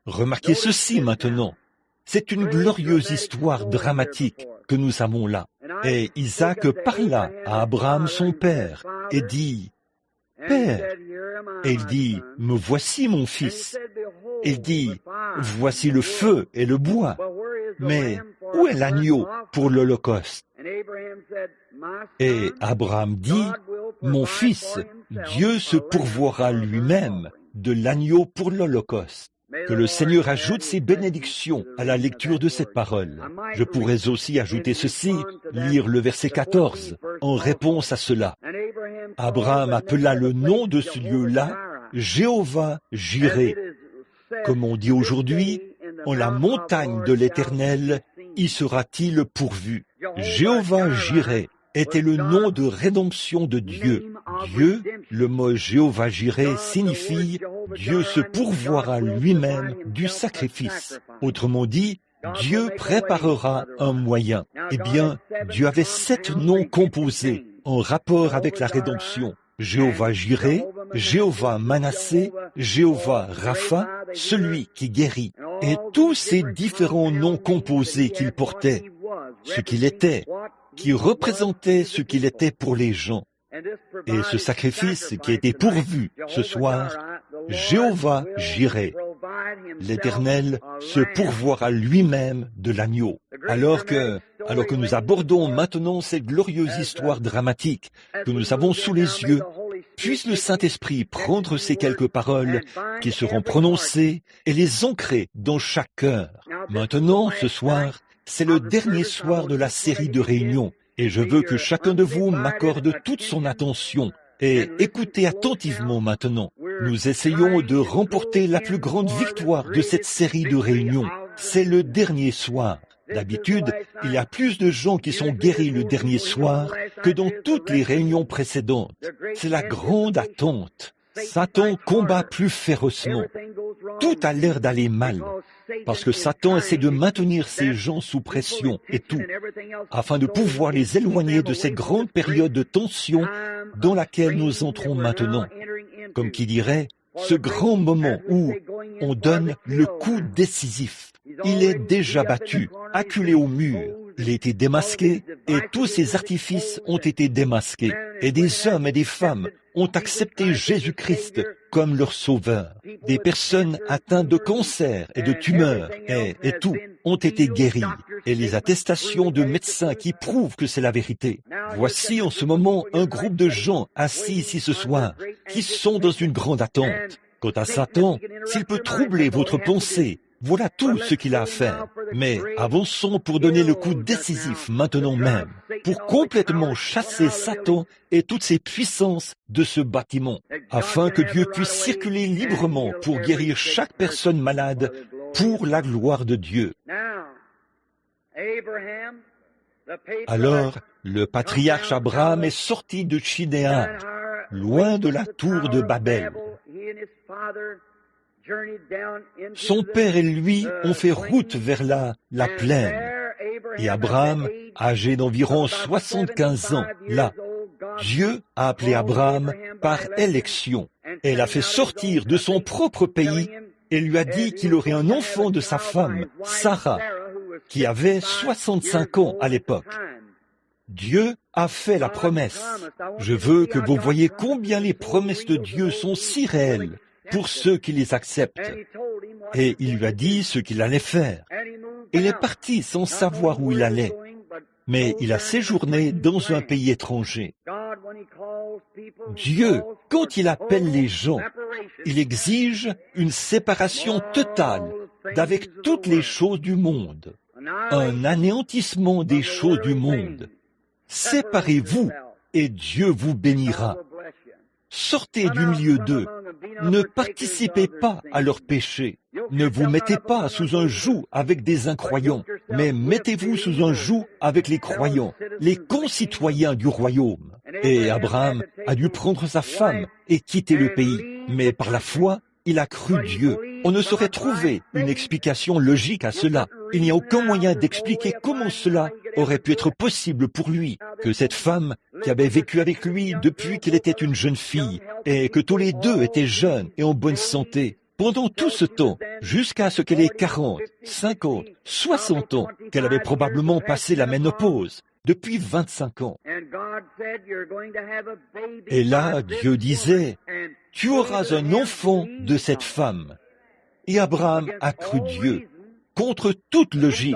C: Remarquez ceci maintenant. C'est une glorieuse histoire dramatique que nous avons là. Et Isaac parla à Abraham son père et dit, « Père !» Et il dit, « Me voici mon fils. » Il dit, « Voici le feu et le bois. Mais où est l'agneau pour l'Holocauste ?» Et Abraham dit, « Mon fils, Dieu se pourvoira lui-même de l'agneau pour l'Holocauste. » Que le Seigneur ajoute ses bénédictions à la lecture de cette parole. Je pourrais aussi ajouter ceci, lire le verset 14, en réponse à cela. Abraham appela le nom de ce lieu-là Jéhovah Jireh. Comme on dit aujourd'hui, en la montagne de l'Éternel, y sera-t-il pourvu. Jéhovah Jireh était le nom de rédemption de Dieu. Dieu, le mot Jéhovah Jireh signifie Dieu se pourvoira lui-même du sacrifice. Autrement dit, Dieu préparera un moyen. Eh bien, Dieu avait 7 noms composés en rapport avec la rédemption. Jéhovah Jireh, Jéhovah Manassé, Jéhovah Rapha, celui qui guérit. Et tous ces différents noms composés qu'il portait, ce qu'il était, qui représentait ce qu'il était pour les gens. Et ce sacrifice qui était pourvu ce soir, Jéhovah Jireh, l'Éternel se pourvoira lui-même de l'agneau. Alors que nous abordons maintenant cette glorieuse histoire dramatique que nous avons sous les yeux, puisse le Saint-Esprit prendre ces quelques paroles qui seront prononcées et les ancrer dans chaque cœur. Maintenant, ce soir, c'est le dernier soir de la série de réunions et je veux que chacun de vous m'accorde toute son attention. Et écoutez attentivement maintenant. Nous essayons de remporter la plus grande victoire de cette série de réunions. C'est le dernier soir. D'habitude, il y a plus de gens qui sont guéris le dernier soir que dans toutes les réunions précédentes. C'est la grande attente. Satan combat plus férocement. Tout a l'air d'aller mal, parce que Satan essaie de maintenir ces gens sous pression et tout, afin de pouvoir les éloigner de cette grande période de tension dans laquelle nous entrons maintenant. Comme qui dirait, ce grand moment où on donne le coup décisif. Il est déjà battu, acculé au mur. Il a été démasqué et tous ses artifices ont été démasqués. Et des hommes et des femmes ont accepté Jésus-Christ comme leur sauveur. Des personnes atteintes de cancer et de tumeurs et tout ont été guéries. Et les attestations de médecins qui prouvent que c'est la vérité. Voici en ce moment un groupe de gens assis ici ce soir qui sont dans une grande attente. Quant à Satan, s'il peut troubler votre pensée, voilà tout ce qu'il a à faire. Mais avançons pour donner le coup décisif maintenant même, pour complètement chasser Satan et toutes ses puissances de ce bâtiment, afin que Dieu puisse circuler librement pour guérir chaque personne malade pour la gloire de Dieu. Alors, le patriarche Abraham est sorti de Chidéar, loin de la tour de Babel. Son père et lui ont fait route vers la plaine. Et Abraham, âgé d'environ 75 ans, là, Dieu a appelé Abraham par élection et l'a fait sortir de son propre pays et lui a dit qu'il aurait un enfant de sa femme, Sarah, qui avait 65 ans à l'époque. Dieu a fait la promesse. Je veux que vous voyez combien les promesses de Dieu sont si réelles pour ceux qui les acceptent. Et il lui a dit ce qu'il allait faire. Il est parti sans savoir où il allait, mais il a séjourné dans un pays étranger. Dieu, quand il appelle les gens, il exige une séparation totale d'avec toutes les choses du monde, un anéantissement des choses du monde. Séparez-vous et Dieu vous bénira. Sortez du milieu d'eux. Ne participez pas à leurs péchés. Ne vous mettez pas sous un joug avec des incroyants, mais mettez-vous sous un joug avec les croyants, les concitoyens du royaume. Et Abraham a dû prendre sa femme et quitter le pays. Mais par la foi, il a cru Dieu. On ne saurait trouver une explication logique à cela. Il n'y a aucun moyen d'expliquer comment cela aurait pu être possible pour lui, que cette femme qui avait vécu avec lui depuis qu'elle était une jeune fille, et que tous les deux étaient jeunes et en bonne santé, pendant tout ce temps, jusqu'à ce qu'elle ait 40, 50, 60 ans, qu'elle avait probablement passé la ménopause, depuis 25 ans. Et là, Dieu disait, « Tu auras un enfant de cette femme. » Et Abraham a cru Dieu, contre toute logique,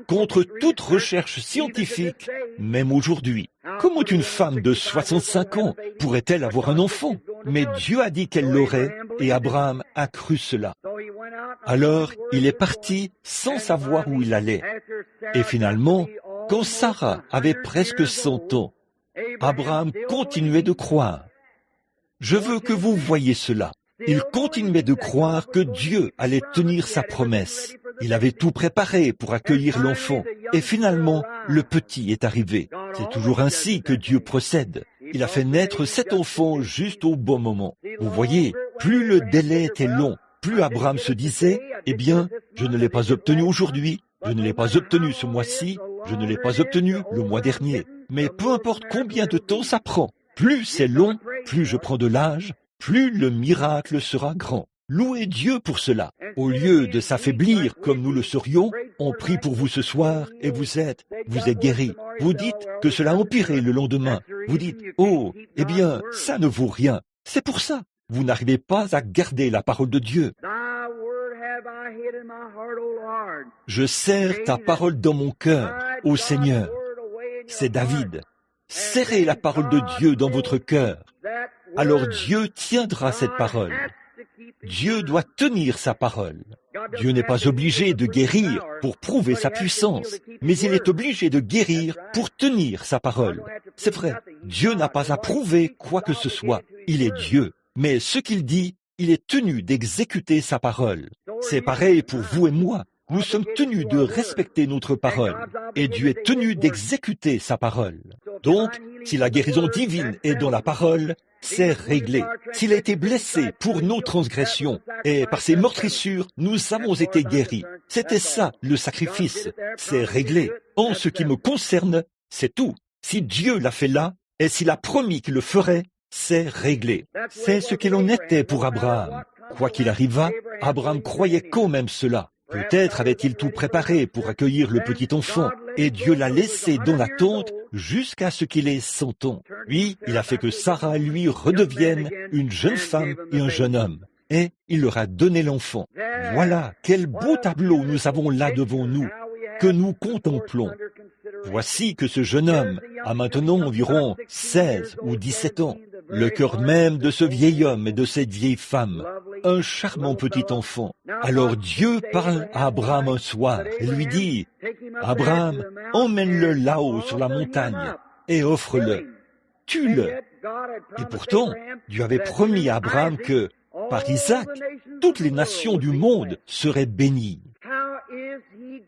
C: contre toute recherche scientifique, même aujourd'hui. Comment une femme de 65 ans pourrait-elle avoir un enfant? Mais Dieu a dit qu'elle l'aurait, et Abraham a cru cela. Alors, il est parti sans savoir où il allait. Et finalement, quand Sarah avait presque 100 ans, Abraham continuait de croire. Je veux que vous voyiez cela. Il continuait de croire que Dieu allait tenir sa promesse. Il avait tout préparé pour accueillir l'enfant. Et finalement, le petit est arrivé. C'est toujours ainsi que Dieu procède. Il a fait naître cet enfant juste au bon moment. Vous voyez, plus le délai était long, plus Abraham se disait, eh bien, je ne l'ai pas obtenu aujourd'hui, je ne l'ai pas obtenu ce mois-ci, je ne l'ai pas obtenu le mois dernier. Mais peu importe combien de temps ça prend, plus c'est long, plus je prends de l'âge, plus le miracle sera grand. Louez Dieu pour cela. Au lieu de s'affaiblir comme nous le serions, on prie pour vous ce soir et vous êtes guéris. Vous dites que cela a empiré le lendemain. Vous dites, oh, eh bien, ça ne vaut rien. C'est pour ça. Vous n'arrivez pas à garder la parole de Dieu. Je serre ta parole dans mon cœur, ô Seigneur. C'est David. Serrez la parole de Dieu dans votre cœur. Alors Dieu tiendra cette parole. Dieu doit tenir sa parole. Dieu n'est pas obligé de guérir pour prouver sa puissance, mais il est obligé de guérir pour tenir sa parole. C'est vrai, Dieu n'a pas à prouver quoi que ce soit. Il est Dieu. Mais ce qu'il dit, il est tenu d'exécuter sa parole. C'est pareil pour vous et moi. Nous sommes tenus de respecter notre parole, et Dieu est tenu d'exécuter sa parole. Donc, si la guérison divine est dans la parole, c'est réglé. S'il a été blessé pour nos transgressions, et par ses meurtrissures, nous avons été guéris. C'était ça, le sacrifice. C'est réglé. En ce qui me concerne, c'est tout. Si Dieu l'a fait là, et s'il a promis qu'il le ferait, c'est réglé. C'est ce qu'il en était pour Abraham. Quoi qu'il arrivât, Abraham croyait quand même cela. Peut-être avait-il tout préparé pour accueillir le petit enfant, et Dieu l'a laissé dans l'attente jusqu'à ce qu'il ait 100 ans. Puis, il a fait que Sarah, lui, redevienne une jeune femme et un jeune homme. Et il leur a donné l'enfant. Voilà, quel beau tableau nous avons là devant nous, que nous contemplons. Voici que ce jeune homme a maintenant environ 16 ou 17 ans. Le cœur même de ce vieil homme et de cette vieille femme, un charmant petit enfant. Alors Dieu parle à Abraham un soir et lui dit, « Abraham, emmène-le là-haut sur la montagne et offre-le, tue-le. » Et pourtant, Dieu avait promis à Abraham que, par Isaac, toutes les nations du monde seraient bénies.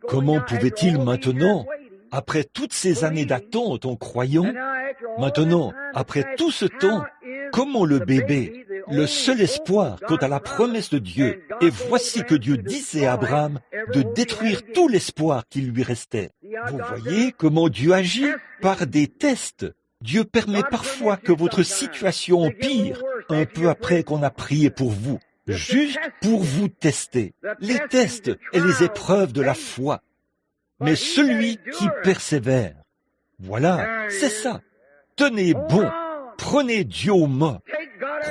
C: Comment pouvait-il maintenant, après toutes ces années d'attente en croyant, maintenant, après tout ce temps, comment le bébé, le seul espoir quant à la promesse de Dieu, et voici que Dieu disait à Abraham de détruire tout l'espoir qui lui restait. Vous voyez comment Dieu agit par des tests. Dieu permet parfois que votre situation empire un peu après qu'on a prié pour vous, juste pour vous tester. Les tests et les épreuves de la foi. Mais celui qui persévère, voilà, c'est ça. Tenez bon, prenez Dieu au mot,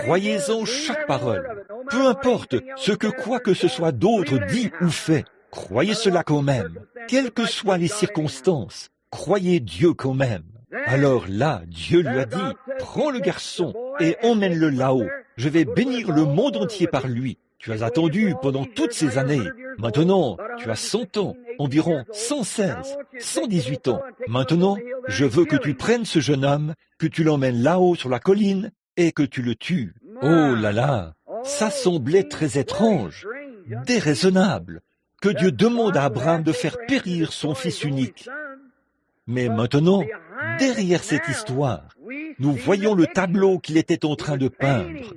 C: croyez-en chaque parole. Peu importe ce que quoi que ce soit d'autre dit ou fait, croyez cela quand même. Quelles que soient les circonstances, croyez Dieu quand même. Alors là, Dieu lui a dit, prends le garçon et emmène-le là-haut. Je vais bénir le monde entier par lui. Tu as attendu pendant toutes ces années. Maintenant, tu as 100 ans, environ 116, 118 ans. Maintenant, je veux que tu prennes ce jeune homme, que tu l'emmènes là-haut sur la colline et que tu le tues. Oh là là, ça semblait très étrange, déraisonnable, que Dieu demande à Abraham de faire périr son fils unique. Mais maintenant, derrière cette histoire, nous voyons le tableau qu'il était en train de peindre.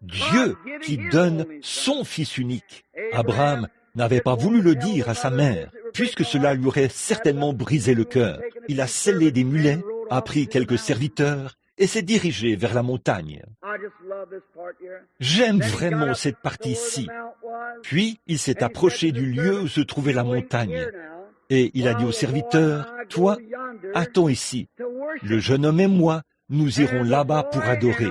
C: Dieu qui donne son fils unique. Abraham n'avait pas voulu le dire à sa mère, puisque cela lui aurait certainement brisé le cœur. Il a sellé des mulets, a pris quelques serviteurs et s'est dirigé vers la montagne. J'aime vraiment cette partie-ci. Puis il s'est approché du lieu où se trouvait la montagne. Et il a dit au serviteur, « Toi, attends ici. Le jeune homme et moi, nous irons là-bas pour adorer.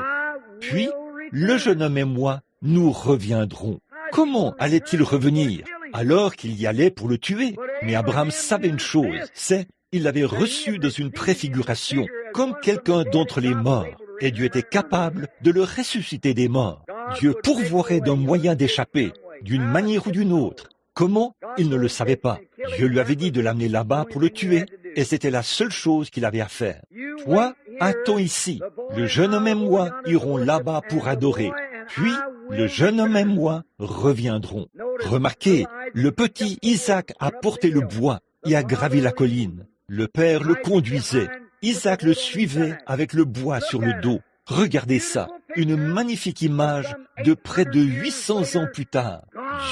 C: Puis, le jeune homme et moi, nous reviendrons. » Comment allait-il revenir alors qu'il y allait pour le tuer? Mais Abraham savait une chose, c'est il l'avait reçu dans une préfiguration, comme quelqu'un d'entre les morts, et Dieu était capable de le ressusciter des morts. Dieu pourvoirait d'un moyen d'échapper. d'une manière ou d'une autre. Comment? Il ne le savait pas. Dieu lui avait dit de l'amener là-bas pour le tuer, et c'était la seule chose qu'il avait à faire. Toi, attends ici. Le jeune homme et moi irons là-bas pour adorer. Puis, le jeune homme et moi reviendrons. Remarquez, le petit Isaac a porté le bois et a gravi la colline. Le père le conduisait. Isaac le suivait avec le bois sur le dos. Regardez ça, une magnifique image de près de 800 ans plus tard.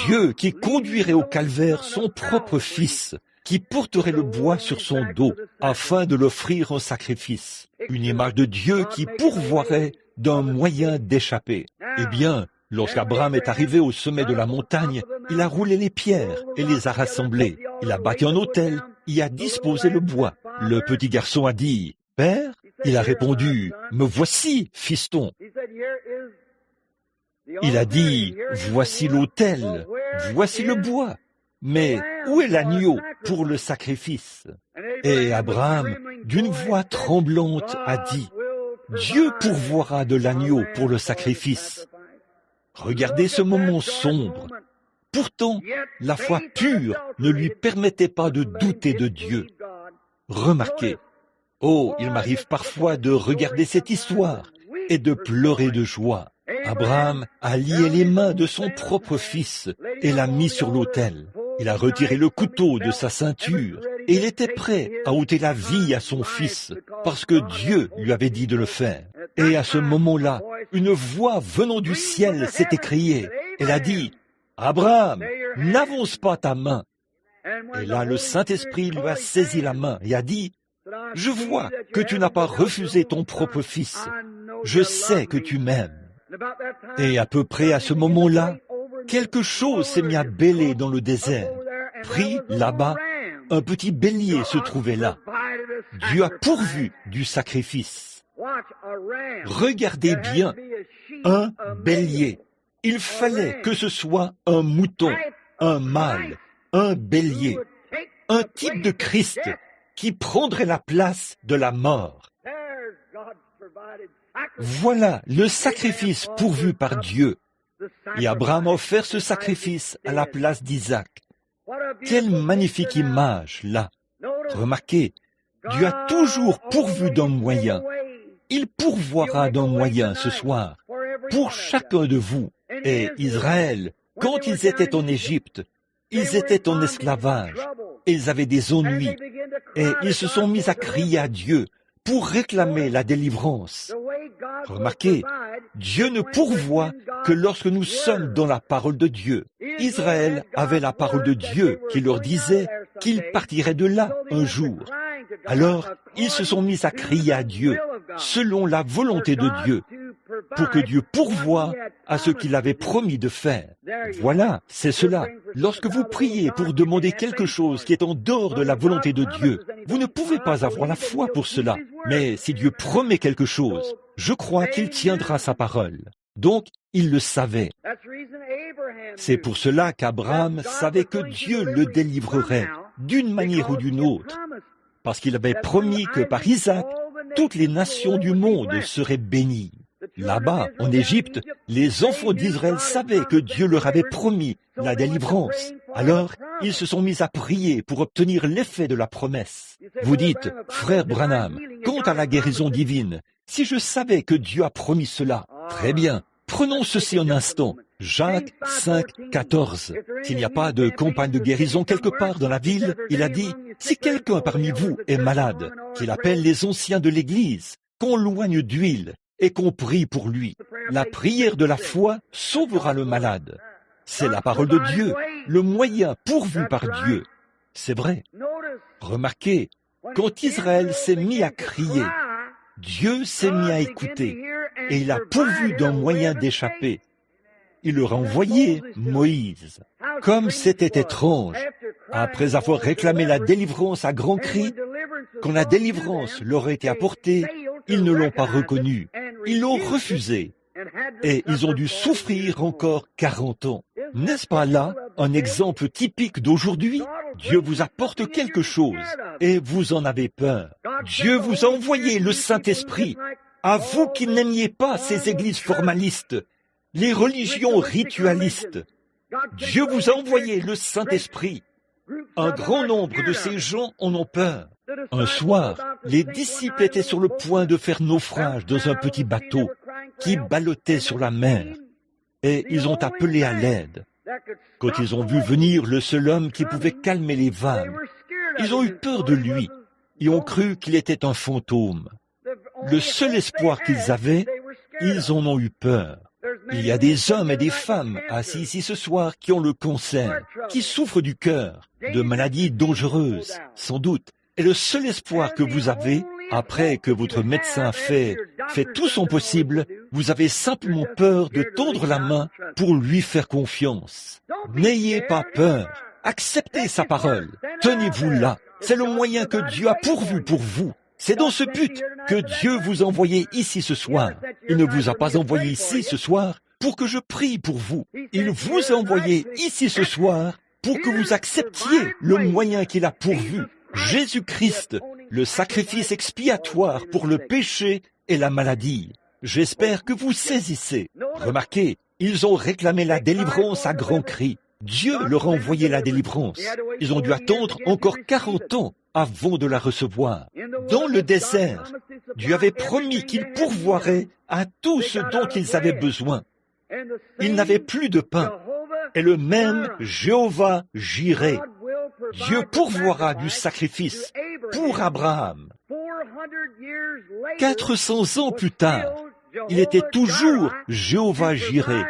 C: Dieu qui conduirait au calvaire son propre fils, qui porterait le bois sur son dos afin de l'offrir en sacrifice. Une image de Dieu qui pourvoirait d'un moyen d'échapper. Eh bien, lorsqu'Abraham est arrivé au sommet de la montagne, il a roulé les pierres et les a rassemblées. Il a bâti un autel, y a disposé le bois. Le petit garçon a dit, « Père ?» Il a répondu, « Me voici, fiston !» Il a dit, « Voici l'autel, voici le bois, mais où est l'agneau pour le sacrifice ?» Et Abraham, d'une voix tremblante, a dit, « Dieu pourvoira de l'agneau pour le sacrifice. » Regardez ce moment sombre. Pourtant, la foi pure ne lui permettait pas de douter de Dieu. Remarquez, oh, il m'arrive parfois de regarder cette histoire et de pleurer de joie. Abraham a lié les mains de son propre fils et l'a mis sur l'autel. Il a retiré le couteau de sa ceinture et il était prêt à ôter la vie à son fils parce que Dieu lui avait dit de le faire. Et à ce moment-là, une voix venant du ciel s'est écriée. Elle a dit, « Abraham, n'avance pas ta main. » Et là, le Saint-Esprit lui a saisi la main et a dit, « Je vois que tu n'as pas refusé ton propre fils. Je sais que tu m'aimes. » Et à peu près à ce moment-là, quelque chose s'est mis à bêler dans le désert. Pris là-bas, un petit bélier se trouvait là. Dieu a pourvu du sacrifice. Regardez bien, un bélier. Il fallait que ce soit un mouton, un mâle, un bélier, un type de Christ qui prendrait la place de la mort. Voilà le sacrifice pourvu par Dieu. Et Abraham a offert ce sacrifice à la place d'Isaac. Quelle magnifique image, là. Remarquez, Dieu a toujours pourvu d'un moyen. Il pourvoira d'un moyen ce soir, pour chacun de vous. Et Israël, quand ils étaient en Égypte, ils étaient en esclavage, ils avaient des ennuis, et ils se sont mis à crier à Dieu pour réclamer la délivrance. Remarquez, Dieu ne pourvoit que lorsque nous sommes dans la parole de Dieu. Israël avait la parole de Dieu qui leur disait qu'il partirait de là un jour. Alors, ils se sont mis à crier à Dieu, selon la volonté de Dieu, pour que Dieu pourvoie à ce qu'il avait promis de faire. Voilà, c'est cela. Lorsque vous priez pour demander quelque chose qui est en dehors de la volonté de Dieu, vous ne pouvez pas avoir la foi pour cela. Mais si Dieu promet quelque chose, je crois qu'il tiendra sa parole. Donc, il le savait. C'est pour cela qu'Abraham savait que Dieu le délivrerait d'une manière ou d'une autre, parce qu'il avait promis que par Isaac, toutes les nations du monde seraient bénies. Là-bas, en Égypte, les enfants d'Israël savaient que Dieu leur avait promis la délivrance. Alors, ils se sont mis à prier pour obtenir l'effet de la promesse. Vous dites, frère Branham, quant à la guérison divine, si je savais que Dieu a promis cela, très bien, prenons ceci un instant. Jacques 5, 14. S'il n'y a pas de campagne de guérison quelque part dans la ville, il a dit, si quelqu'un parmi vous est malade, qu'il appelle les anciens de l'Église, qu'on loigne d'huile et qu'on prie pour lui. La prière de la foi sauvera le malade. C'est la parole de Dieu, le moyen pourvu par Dieu. C'est vrai. Remarquez, quand Israël s'est mis à crier, Dieu s'est mis à écouter et il a pourvu d'un moyen d'échapper. Il leur a envoyé Moïse. Comme c'était étrange, après avoir réclamé la délivrance à grands cris, quand la délivrance leur a été apportée, ils ne l'ont pas reconnue. Ils l'ont refusé. Et ils ont dû souffrir encore 40 ans. N'est-ce pas là un exemple typique d'aujourd'hui? Dieu vous apporte quelque chose et vous en avez peur. Dieu vous a envoyé le Saint-Esprit. À vous qui n'aimiez pas ces églises formalistes, les religions ritualistes. Dieu vous a envoyé le Saint-Esprit. Un grand nombre de ces gens en ont peur. Un soir, les disciples étaient sur le point de faire naufrage dans un petit bateau qui ballottait sur la mer, et ils ont appelé à l'aide. Quand ils ont vu venir le seul homme qui pouvait calmer les vagues, ils ont eu peur de lui et ont cru qu'il était un fantôme. Le seul espoir qu'ils avaient, ils en ont eu peur. Il y a des hommes et des femmes assis ici ce soir qui ont le cancer, qui souffrent du cœur, de maladies dangereuses, sans doute. Et le seul espoir que vous avez, après que votre médecin fait tout son possible, vous avez simplement peur de tendre la main pour lui faire confiance. N'ayez pas peur. Acceptez sa parole. Tenez-vous là. C'est le moyen que Dieu a pourvu pour vous. C'est dans ce but que Dieu vous a envoyé ici ce soir. Il ne vous a pas envoyé ici ce soir pour que je prie pour vous. Il vous a envoyé ici ce soir pour que vous acceptiez le moyen qu'il a pourvu. Jésus-Christ, le sacrifice expiatoire pour le péché et la maladie. J'espère que vous saisissez. Remarquez, ils ont réclamé la délivrance à grands cris. Dieu leur a envoyé la délivrance. Ils ont dû attendre encore 40 ans avant de la recevoir. Dans le désert, Dieu avait promis qu'il pourvoirait à tout ce dont ils avaient besoin. Ils n'avaient plus de pain. Et le même Jéhovah Jireh, Dieu pourvoira du sacrifice pour Abraham. 400 ans plus tard, il était toujours Jéhovah Jireh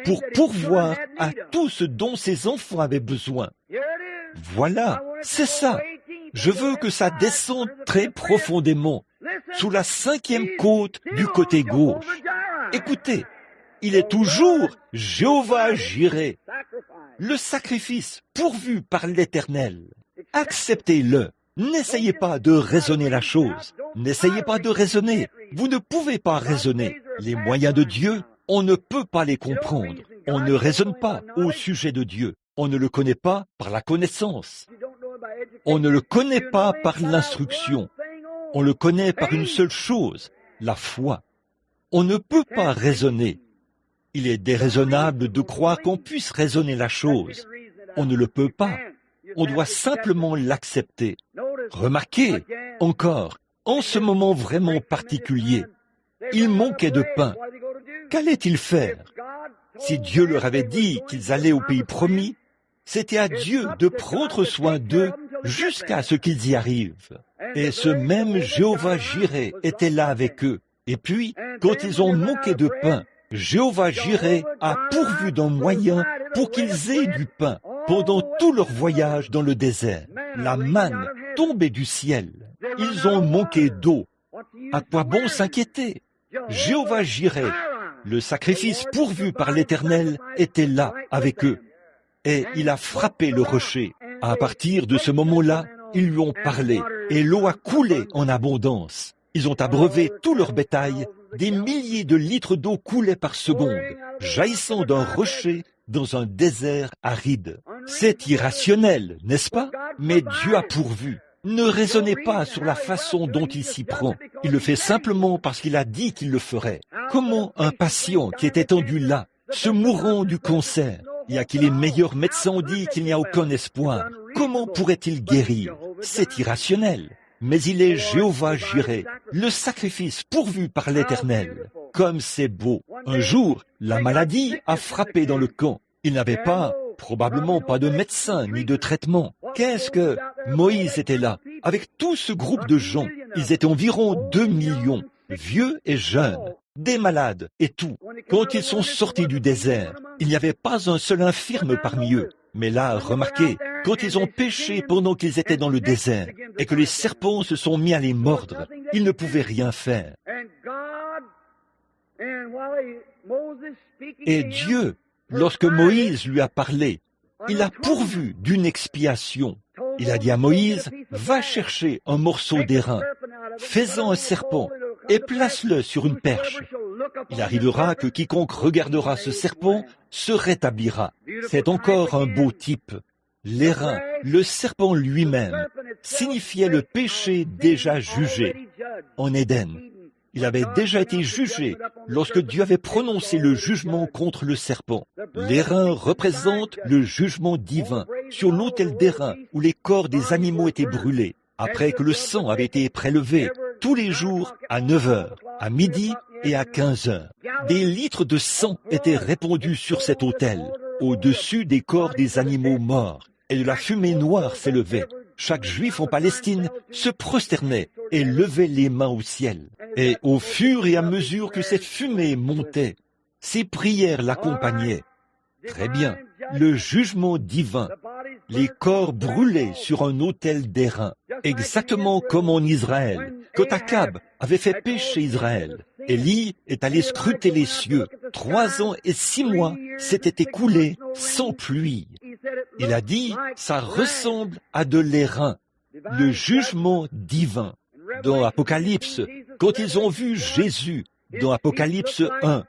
C: pour pourvoir à tout ce dont ses enfants avaient besoin. Voilà, c'est ça. Je veux que ça descende très profondément, sous la 5e côte du côté gauche. Écoutez, il est toujours Jéhovah Jireh, le sacrifice pourvu par l'Éternel. Acceptez-le. N'essayez pas de raisonner la chose. N'essayez pas de raisonner. Vous ne pouvez pas raisonner. Les moyens de Dieu, on ne peut pas les comprendre. On ne raisonne pas au sujet de Dieu. On ne le connaît pas par la connaissance. On ne le connaît pas par l'instruction. On le connaît par une seule chose, la foi. On ne peut pas raisonner. Il est déraisonnable de croire qu'on puisse raisonner la chose. On ne le peut pas. On doit simplement l'accepter. Remarquez, encore, en ce moment vraiment particulier, il manquait de pain. Qu'allaient-ils faire? Si Dieu leur avait dit qu'ils allaient au pays promis, c'était à Dieu de prendre soin d'eux jusqu'à ce qu'ils y arrivent. Et ce même Jéhovah Jireh était là avec eux. Et puis, quand ils ont manqué de pain, Jéhovah Jireh a pourvu d'un moyen pour qu'ils aient du pain pendant tout leur voyage dans le désert. La manne tombait du ciel. Ils ont manqué d'eau. À quoi bon s'inquiéter? Jéhovah Jireh, le sacrifice pourvu par l'Éternel, était là avec eux. Et il a frappé le rocher. À partir de ce moment-là, ils lui ont parlé, et l'eau a coulé en abondance. Ils ont abreuvé tout leur bétail. Des milliers de litres d'eau coulaient par seconde, jaillissant d'un rocher dans un désert aride. C'est irrationnel, n'est-ce pas? Mais Dieu a pourvu. Ne raisonnez pas sur la façon dont il s'y prend. Il le fait simplement parce qu'il a dit qu'il le ferait. Comment un patient qui est étendu là, se mourant du cancer, et à qui les meilleurs médecins ont dit qu'il n'y a aucun espoir, comment pourrait-il guérir? C'est irrationnel. Mais il est Jéhovah Jireh, le sacrifice pourvu par l'Éternel. Comme c'est beau. Un jour, la maladie a frappé dans le camp. Il n'avait probablement pas de médecin ni de traitement. Qu'est-ce que Moïse était là, avec tout ce groupe de gens. Ils étaient environ 2 millions, vieux et jeunes, des malades et tout. Quand ils sont sortis du désert, il n'y avait pas un seul infirme parmi eux. Mais là, remarquez, quand ils ont péché pendant qu'ils étaient dans le désert et que les serpents se sont mis à les mordre, ils ne pouvaient rien faire. Et Dieu, lorsque Moïse lui a parlé, il a pourvu d'une expiation. Il a dit à Moïse, va chercher un morceau d'airain, fais-en un serpent et place-le sur une perche. Il arrivera que quiconque regardera ce serpent se rétablira. C'est encore un beau type. L'airain, le serpent lui-même, signifiait le péché déjà jugé en Éden. Il avait déjà été jugé lorsque Dieu avait prononcé le jugement contre le serpent. L'airain représente le jugement divin sur l'autel d'airain où les corps des animaux étaient brûlés, après que le sang avait été prélevé tous les jours à 9 heures, à midi et à 15 heures. Des litres de sang étaient répandus sur cet autel, au-dessus des corps des animaux morts, et de la fumée noire s'élevait. Chaque juif en Palestine se prosternait et levait les mains au ciel. Et au fur et à mesure que cette fumée montait, ses prières l'accompagnaient. Très bien, le jugement divin, les corps brûlés sur un autel d'airain, exactement comme en Israël, quand Akab avait fait pécher Israël. Élie est allé scruter les cieux. 3 ans et 6 mois s'étaient écoulés sans pluie. Il a dit, ça ressemble à de l'airain, le jugement divin. Dans Apocalypse, quand ils ont vu Jésus, dans Apocalypse 1,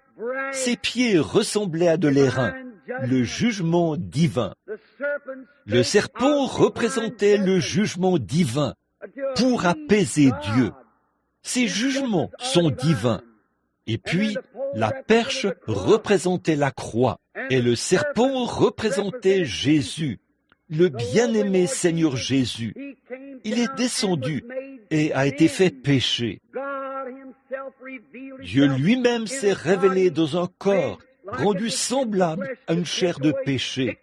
C: ses pieds ressemblaient à de l'airain, le jugement divin. Le serpent représentait le jugement divin pour apaiser Dieu. Ces jugements sont divins. Et puis, la perche représentait la croix, et le serpent représentait Jésus, le bien-aimé Seigneur Jésus. Il est descendu et a été fait péché. Dieu lui-même s'est révélé dans un corps rendu semblable à une chair de péché,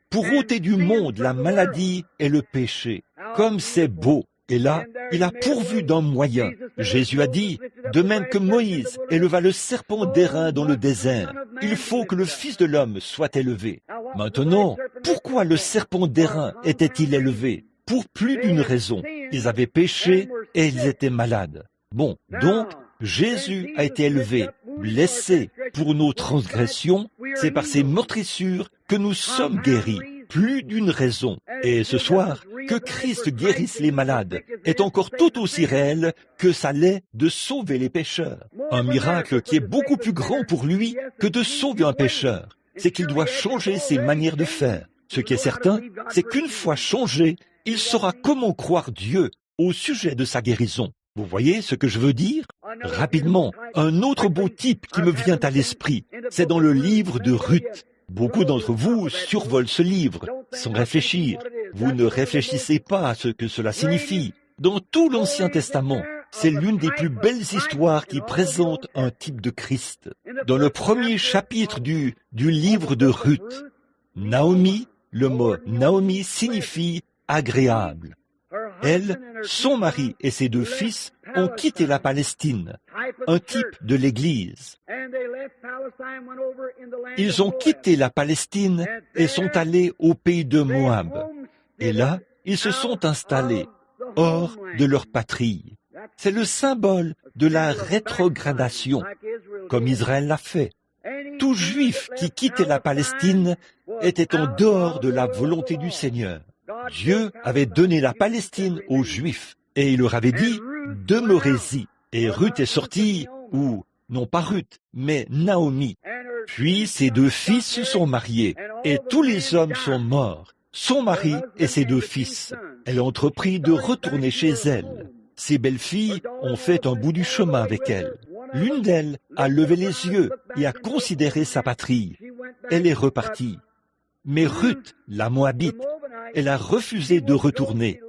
C: pour ôter du monde la maladie et le péché. Comme c'est beau! Et là, il a pourvu d'un moyen. Jésus a dit, de même que Moïse éleva le serpent d'airain dans le désert, il faut que le Fils de l'homme soit élevé. Maintenant, pourquoi le serpent d'airain était-il élevé? Pour plus d'une raison. Ils avaient péché et ils étaient malades. Bon, donc, Jésus a été élevé, blessé pour nos transgressions, c'est par ses meurtrissures que nous sommes guéris. Plus d'une raison. Et ce soir, que Christ guérisse les malades est encore tout aussi réel que ça l'est de sauver les pécheurs. Un miracle qui est beaucoup plus grand pour lui que de sauver un pécheur, c'est qu'il doit changer ses manières de faire. Ce qui est certain, c'est qu'une fois changé, il saura comment croire Dieu au sujet de sa guérison. Vous voyez ce que je veux dire? Rapidement, un autre beau type qui me vient à l'esprit, c'est dans le livre de Ruth. Beaucoup d'entre vous survolent ce livre sans réfléchir. Vous ne réfléchissez pas à ce que cela signifie. Dans tout l'Ancien Testament, c'est l'une des plus belles histoires qui présente un type de Christ. Dans le premier chapitre du livre de Ruth, Naomi, le mot Naomi signifie agréable. Elle, son mari et ses 2 fils ont quitté la Palestine, un type de l'Église. Ils ont quitté la Palestine et sont allés au pays de Moab. Et là, ils se sont installés hors de leur patrie. C'est le symbole de la rétrogradation, comme Israël l'a fait. Tout Juif qui quittait la Palestine était en dehors de la volonté du Seigneur. Dieu avait donné la Palestine aux Juifs, et il leur avait dit, demeurez-y. Et Ruth est sortie, ou, non pas Ruth, mais Naomi. Puis ses 2 fils se sont mariés, et tous les hommes sont morts, son mari et ses 2 fils. Elle a entrepris de retourner chez elle. Ses belles-filles ont fait un bout du chemin avec elle. L'une d'elles a levé les yeux et a considéré sa patrie. Elle est repartie. Mais Ruth, la Moabite, elle a refusé de retourner.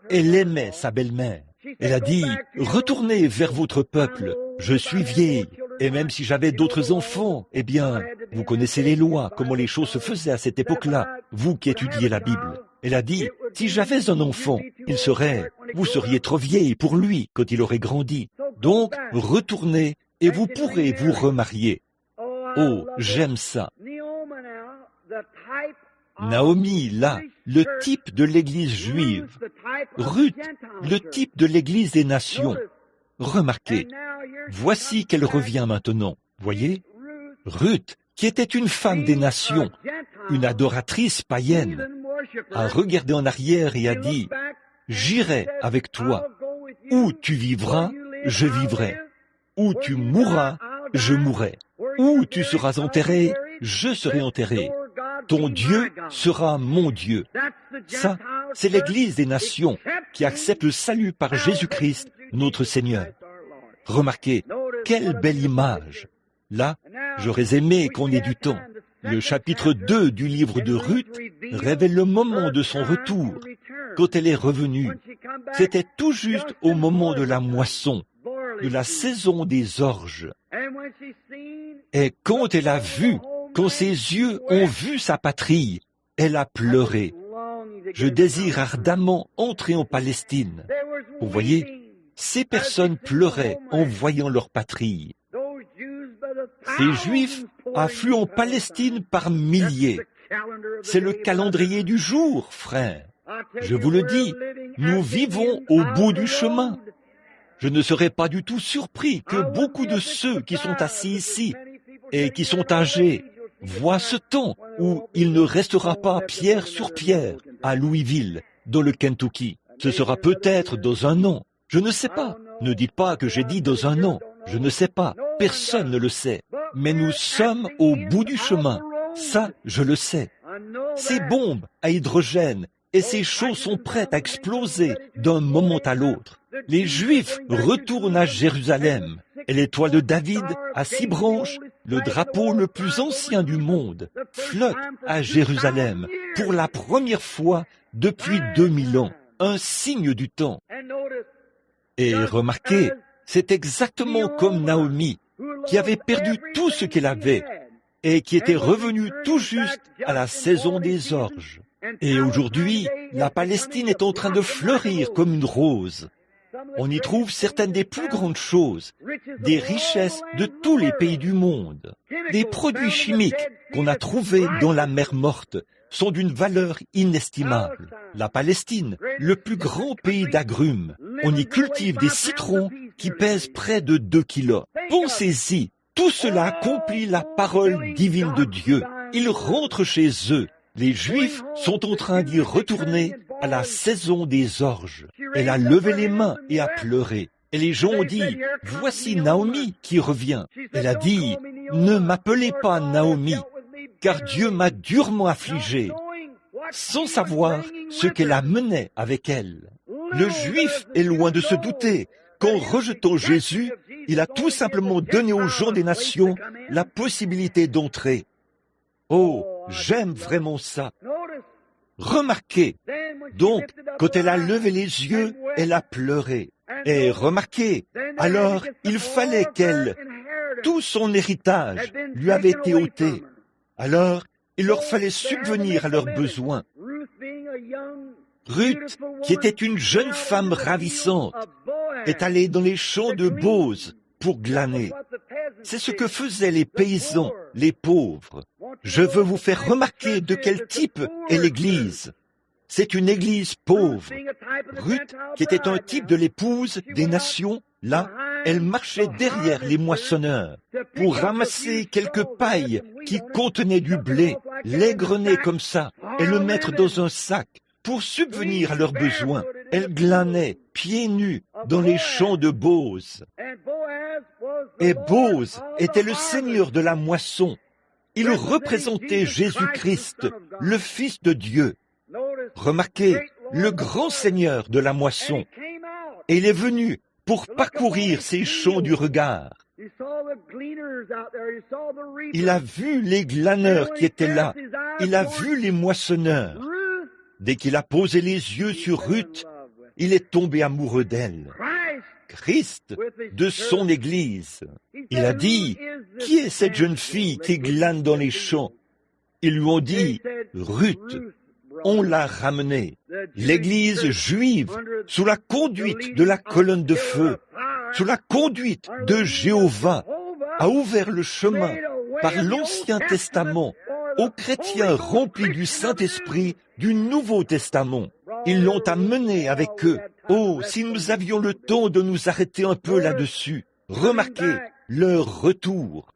C: Elle aimait sa belle-mère. Elle a dit, retournez vers votre peuple, je suis vieille. Et même si j'avais d'autres enfants, eh bien, vous connaissez les lois, comment les choses se faisaient à cette époque-là, vous qui étudiez la Bible. Elle a dit, si j'avais un enfant, vous seriez trop vieille pour lui quand il aurait grandi. Donc, retournez et vous pourrez vous remarier. Oh, j'aime ça. Naomi, là, le type de l'Église juive. Ruth, le type de l'Église des nations. Remarquez, voici qu'elle revient maintenant. Voyez, Ruth, qui était une femme des nations, une adoratrice païenne, a regardé en arrière et a dit, « J'irai avec toi. Où tu vivras, je vivrai. Où tu mourras, je mourrai. Où tu seras enterré, je serai enterré. Ton Dieu sera mon Dieu. » Ça, c'est l'Église des nations qui accepte le salut par Jésus-Christ, notre Seigneur. Remarquez, quelle belle image. Là, j'aurais aimé qu'on ait du temps. Le chapitre 2 du livre de Ruth révèle le moment de son retour, quand elle est revenue. C'était tout juste au moment de la moisson, de la saison des orges. Et quand elle a vu, quand ses yeux ont vu sa patrie, elle a pleuré. Je désire ardemment entrer en Palestine. Vous voyez, ces personnes pleuraient en voyant leur patrie. Ces Juifs affluent en Palestine par milliers. C'est le calendrier du jour, frère. Je vous le dis, nous vivons au bout du chemin. Je ne serais pas du tout surpris que beaucoup de ceux qui sont assis ici et qui sont âgés voient ce temps où il ne restera pas pierre sur pierre à Louisville, dans le Kentucky. Ce sera peut-être dans un an. Je ne sais pas. Ne dites pas que j'ai dit dans un an. Je ne sais pas. Personne ne le sait. Mais nous sommes au bout du chemin. Ça, je le sais. Ces bombes à hydrogène et ces choses sont prêtes à exploser d'un moment à l'autre. Les Juifs retournent à Jérusalem. Et l'étoile de David à 6 branches, le drapeau le plus ancien du monde, flotte à Jérusalem pour la première fois depuis 2000 ans. Un signe du temps. Et remarquez, c'est exactement comme Naomi, qui avait perdu tout ce qu'elle avait et qui était revenue tout juste à la saison des orges. Et aujourd'hui, la Palestine est en train de fleurir comme une rose. On y trouve certaines des plus grandes choses, des richesses de tous les pays du monde. Des produits chimiques qu'on a trouvés dans la mer morte sont d'une valeur inestimable. La Palestine, le plus grand pays d'agrumes, on y cultive des citrons qui pèsent près de 2 kilos. Pensez-y, tout cela accomplit la parole divine de Dieu. Ils rentrent chez eux. Les Juifs sont en train d'y retourner à la saison des orges. Elle a levé les mains et a pleuré. Et les gens ont dit, « Voici Naomi qui revient. » Elle a dit, « Ne m'appelez pas Naomi, car Dieu m'a durement affligé. » Sans savoir ce qu'elle amenait avec elle. Le Juif est loin de se douter qu'en rejetant Jésus, il a tout simplement donné aux gens des nations la possibilité d'entrer. Oh, j'aime vraiment ça. Remarquez, donc, quand elle a levé les yeux, elle a pleuré. Et remarquez, alors il fallait qu'elle, tout son héritage lui avait été ôté. Alors, il leur fallait subvenir à leurs besoins. Ruth, qui était une jeune femme ravissante, est allée dans les champs de Bose pour glaner. C'est ce que faisaient les paysans, les pauvres. Je veux vous faire remarquer de quel type est l'Église. C'est une Église pauvre. Ruth, qui était un type de l'épouse des nations, là, elle marchait derrière les moissonneurs pour ramasser quelques pailles qui contenaient du blé, l'égrener comme ça et le mettre dans un sac pour subvenir à leurs besoins. Elle glanait, pieds nus, dans les champs de Bose. Et Bose était le seigneur de la moisson. Il représentait Jésus-Christ, le Fils de Dieu. Remarquez, le grand seigneur de la moisson. Et il est venu pour parcourir ces champs du regard. Il a vu les glaneurs qui étaient là. Il a vu les moissonneurs. Dès qu'il a posé les yeux sur Ruth, il est tombé amoureux d'elle. Christ, de son Église. Il a dit, « Qui est cette jeune fille qui glane dans les champs ?» Ils lui ont dit, « Ruth. » On l'a ramenée. L'Église juive, sous la conduite de la colonne de feu, sous la conduite de Jéhovah, a ouvert le chemin par l'Ancien Testament aux chrétiens remplis du Saint-Esprit du Nouveau Testament. Ils l'ont amené avec eux. Oh, si nous avions le temps de nous arrêter un peu là-dessus. Remarquez leur retour.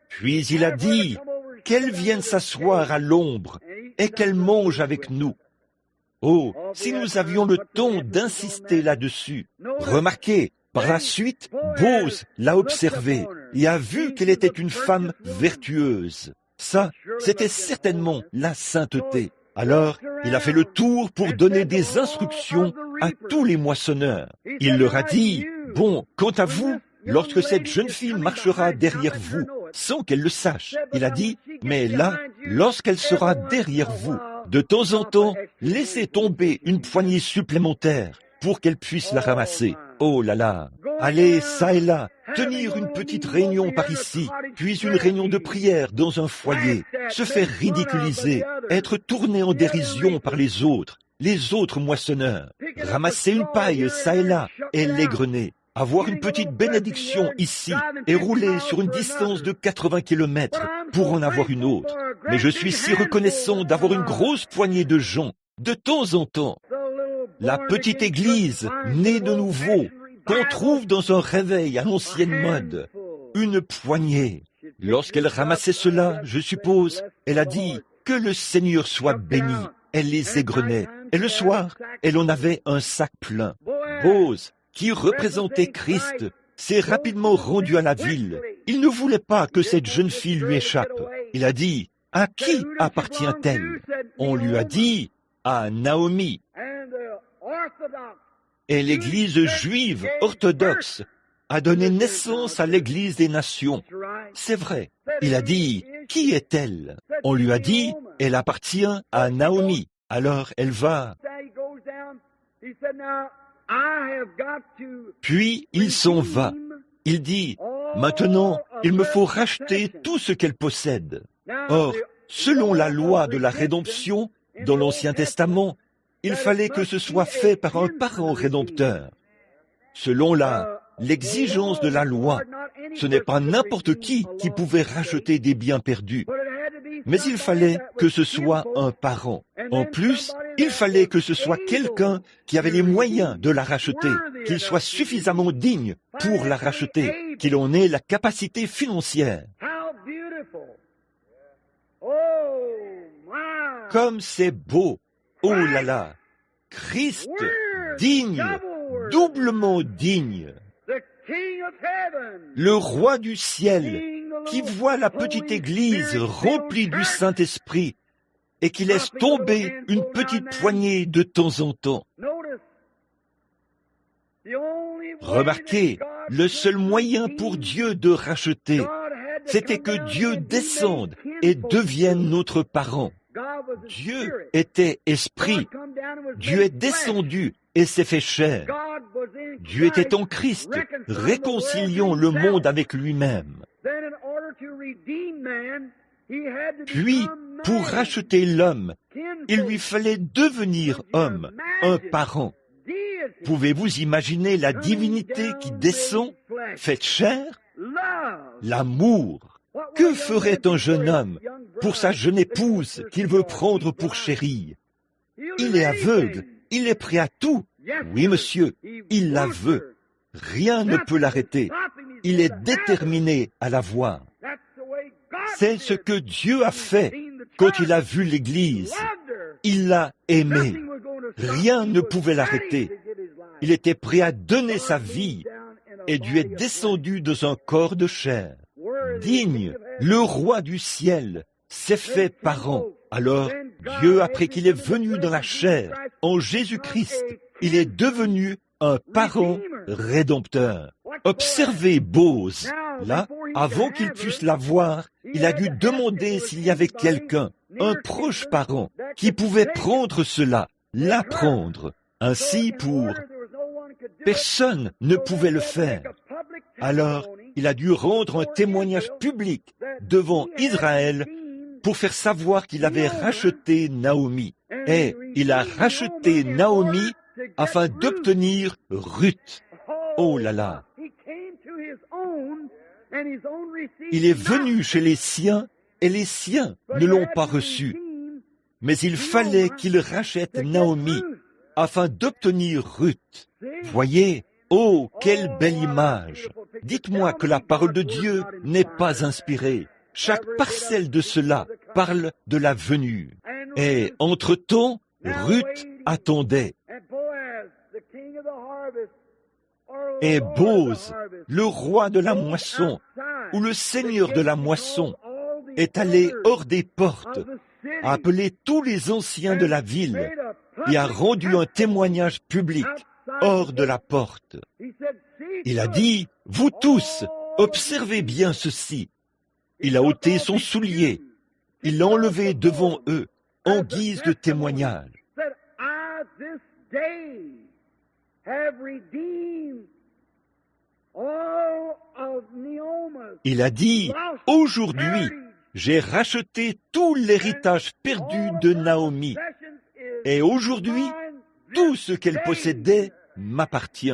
C: Puis il a dit qu'elles viennent s'asseoir à l'ombre et qu'elles mangent avec nous. Oh, si nous avions le temps d'insister là-dessus. Remarquez, par la suite, Bose l'a observée et a vu qu'elle était une femme vertueuse. Ça, c'était certainement la sainteté. Alors, il a fait le tour pour donner des instructions à tous les moissonneurs. Il leur a dit, « Bon, quant à vous, lorsque cette jeune fille marchera derrière vous, sans qu'elle le sache, il a dit, mais là, lorsqu'elle sera derrière vous, de temps en temps, laissez tomber une poignée supplémentaire pour qu'elle puisse la ramasser. Oh là là! Allez, ça et là, tenir une petite réunion par ici, puis une réunion de prière dans un foyer, se faire ridiculiser, être tourné en dérision par les autres moissonneurs, ramasser une paille ça et là, et l'égrener, avoir une petite bénédiction ici, et rouler sur une distance de 80 km pour en avoir une autre. Mais je suis si reconnaissant d'avoir une grosse poignée de gens, de temps en temps. La petite église, née de nouveau, qu'on trouve dans un réveil à l'ancienne mode. Une poignée. Lorsqu'elle ramassait cela, je suppose, elle a dit « Que le Seigneur soit béni ». Elle les égrenait. Et le soir, elle en avait un sac plein. Boaz, qui représentait Christ, s'est rapidement rendu à la ville. Il ne voulait pas que cette jeune fille lui échappe. Il a dit « À qui appartient-elle » On lui a dit « À Naomi ». Et l'Église juive orthodoxe a donné naissance à l'Église des nations. C'est vrai. Il a dit, qui est-elle? On lui a dit, elle appartient à Naomi. Alors elle va. Puis il s'en va. Il dit, maintenant, il me faut racheter tout ce qu'elle possède. Or, selon la loi de la rédemption, dans l'Ancien Testament, il fallait que ce soit fait par un parent rédempteur. Selon l'exigence de la loi, ce n'est pas n'importe qui pouvait racheter des biens perdus. Mais il fallait que ce soit un parent. En plus, il fallait que ce soit quelqu'un qui avait les moyens de la racheter, qu'il soit suffisamment digne pour la racheter, qu'il en ait la capacité financière. Comme c'est beau! Oh là là! Christ, digne, doublement digne. Le roi du ciel, qui voit la petite église remplie du Saint-Esprit et qui laisse tomber une petite poignée de temps en temps. Remarquez, le seul moyen pour Dieu de racheter, c'était que Dieu descende et devienne notre parent. Dieu était esprit. Dieu est descendu et s'est fait chair. Dieu était en Christ, réconciliant le monde avec lui-même. Puis, pour racheter l'homme, il lui fallait devenir homme, un parent. Pouvez-vous imaginer la divinité qui descend, faite chair? L'amour. Que ferait un jeune homme pour sa jeune épouse qu'il veut prendre pour chérie? Il est aveugle, il est prêt à tout. Oui, monsieur, il la veut. Rien ne peut l'arrêter. Il est déterminé à la voir. C'est ce que Dieu a fait quand il a vu l'Église. Il l'a aimée. Rien ne pouvait l'arrêter. Il était prêt à donner sa vie et Dieu est descendu dans un corps de chair. Digne, le roi du ciel, s'est fait parent. Alors, Dieu, après qu'il est venu dans la chair, en Jésus-Christ, il est devenu un parent rédempteur. Observez Boaz. Là, avant qu'il puisse la voir, il a dû demander s'il y avait quelqu'un, un proche parent, qui pouvait prendre cela, l'apprendre. Ainsi, personne ne pouvait le faire. Alors, il a dû rendre un témoignage public devant Israël pour faire savoir qu'il avait racheté Naomi. Et il a racheté Naomi afin d'obtenir Ruth. Oh là là! Il est venu chez les siens et les siens ne l'ont pas reçu. Mais il fallait qu'il rachète Naomi afin d'obtenir Ruth. Voyez, oh, quelle belle image! Dites-moi que la parole de Dieu n'est pas inspirée. Chaque parcelle de cela parle de la venue. Et entre-temps, Ruth attendait. Et Boaz, le roi de la moisson, ou le seigneur de la moisson, est allé hors des portes a appelé tous les anciens de la ville et a rendu un témoignage public hors de la porte. Il a dit, « Vous tous, observez bien ceci. » Il a ôté son soulier. Il l'a enlevé devant eux en guise de témoignage. Il a dit, « Aujourd'hui, j'ai racheté tout l'héritage perdu de Naomi. Et aujourd'hui, tout ce qu'elle possédait m'appartient. »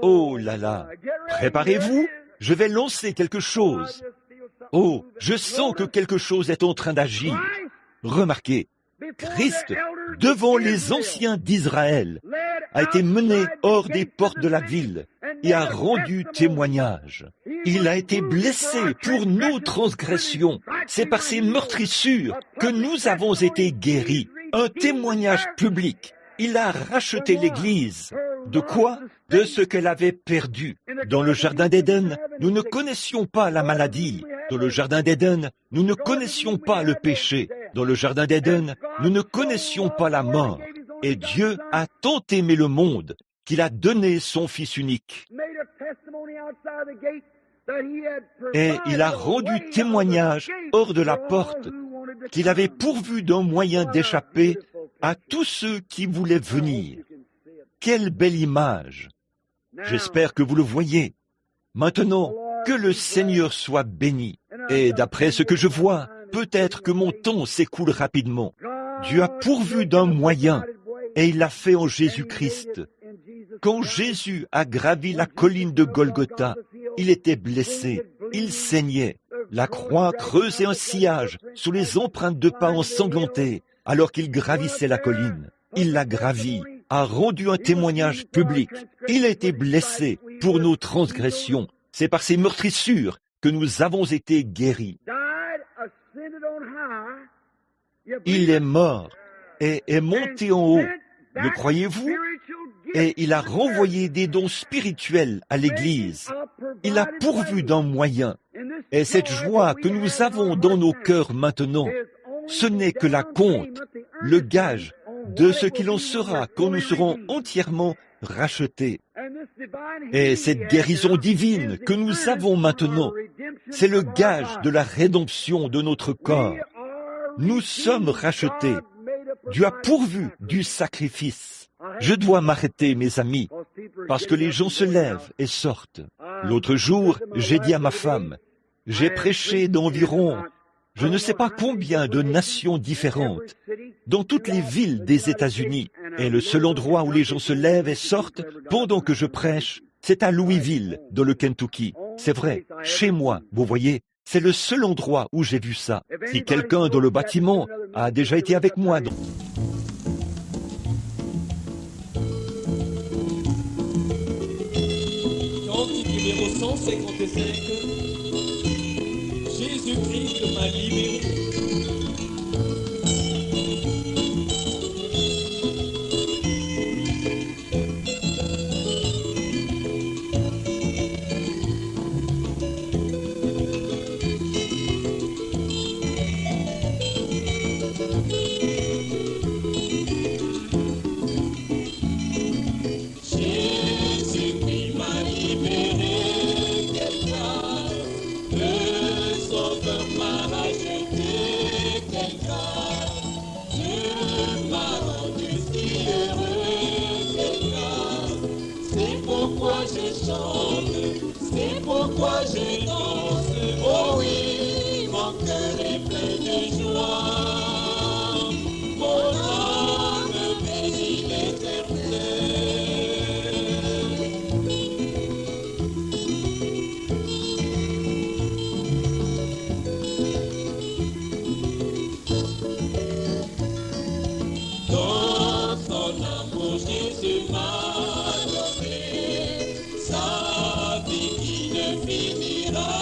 C: Oh là là, préparez-vous, je vais lancer quelque chose. Oh, je sens que quelque chose est en train d'agir. Remarquez, Christ, devant les anciens d'Israël, a été mené hors des portes de la ville et a rendu témoignage. Il a été blessé pour nos transgressions. C'est par ses meurtrissures que nous avons été guéris. Un témoignage public. Il a racheté l'Église. De quoi? De ce qu'elle avait perdu. Dans le jardin d'Éden, nous ne connaissions pas la maladie. Dans le jardin d'Éden, nous ne connaissions pas le péché. Dans le jardin d'Éden, nous ne connaissions pas la mort. Et Dieu a tant aimé le monde qu'il a donné son Fils unique. Et il a rendu témoignage hors de la porte qu'il avait pourvu d'un moyen d'échapper à tous ceux qui voulaient venir. Quelle belle image! J'espère que vous le voyez. Maintenant, que le Seigneur soit béni. Et d'après ce que je vois, peut-être que mon temps s'écoule rapidement. Dieu a pourvu d'un moyen, et il l'a fait en Jésus-Christ. Quand Jésus a gravi la colline de Golgotha, il était blessé, il saignait. La croix creusait un sillage sous les empreintes de pas ensanglantés, alors qu'il gravissait la colline. Il l'a gravi, a rendu un témoignage public. Il a été blessé pour nos transgressions. C'est par ses meurtrissures que nous avons été guéris. Il est mort et est monté en haut. Le croyez-vous? Et il a renvoyé des dons spirituels à l'Église. Il a pourvu d'un moyen. Et cette joie que nous avons dans nos cœurs maintenant, ce n'est que la compte, le gage de ce qu'il en sera quand nous serons entièrement rachetés. Et cette guérison divine que nous avons maintenant, c'est le gage de la rédemption de notre corps. Nous sommes rachetés. Dieu a pourvu du sacrifice. Je dois m'arrêter, mes amis, parce que les gens se lèvent et sortent. L'autre jour, j'ai dit à ma femme, j'ai prêché d'environ, je ne sais pas combien de nations différentes, dans toutes les villes des États-Unis. Et le seul endroit où les gens se lèvent et sortent pendant que je prêche, c'est à Louisville, dans le Kentucky. C'est vrai, chez moi, vous voyez, c'est le seul endroit où j'ai vu ça. Si quelqu'un dans le bâtiment a déjà été avec moi...
A: Cantique numéro 155. Jésus-Christ m'a libéré.
B: Jésus-Christ m'a libéré, quelqu'un de son cœur m'a racheté, quelqu'un Dieu m'a rendu si heureux, quelqu'un. C'est pourquoi je chante, c'est pourquoi je danse. Oh oui, mon cœur est plein de joie, mon âme bénit l'Éternel. Dans son amour, Jésus m'a donné sa vie qui ne finira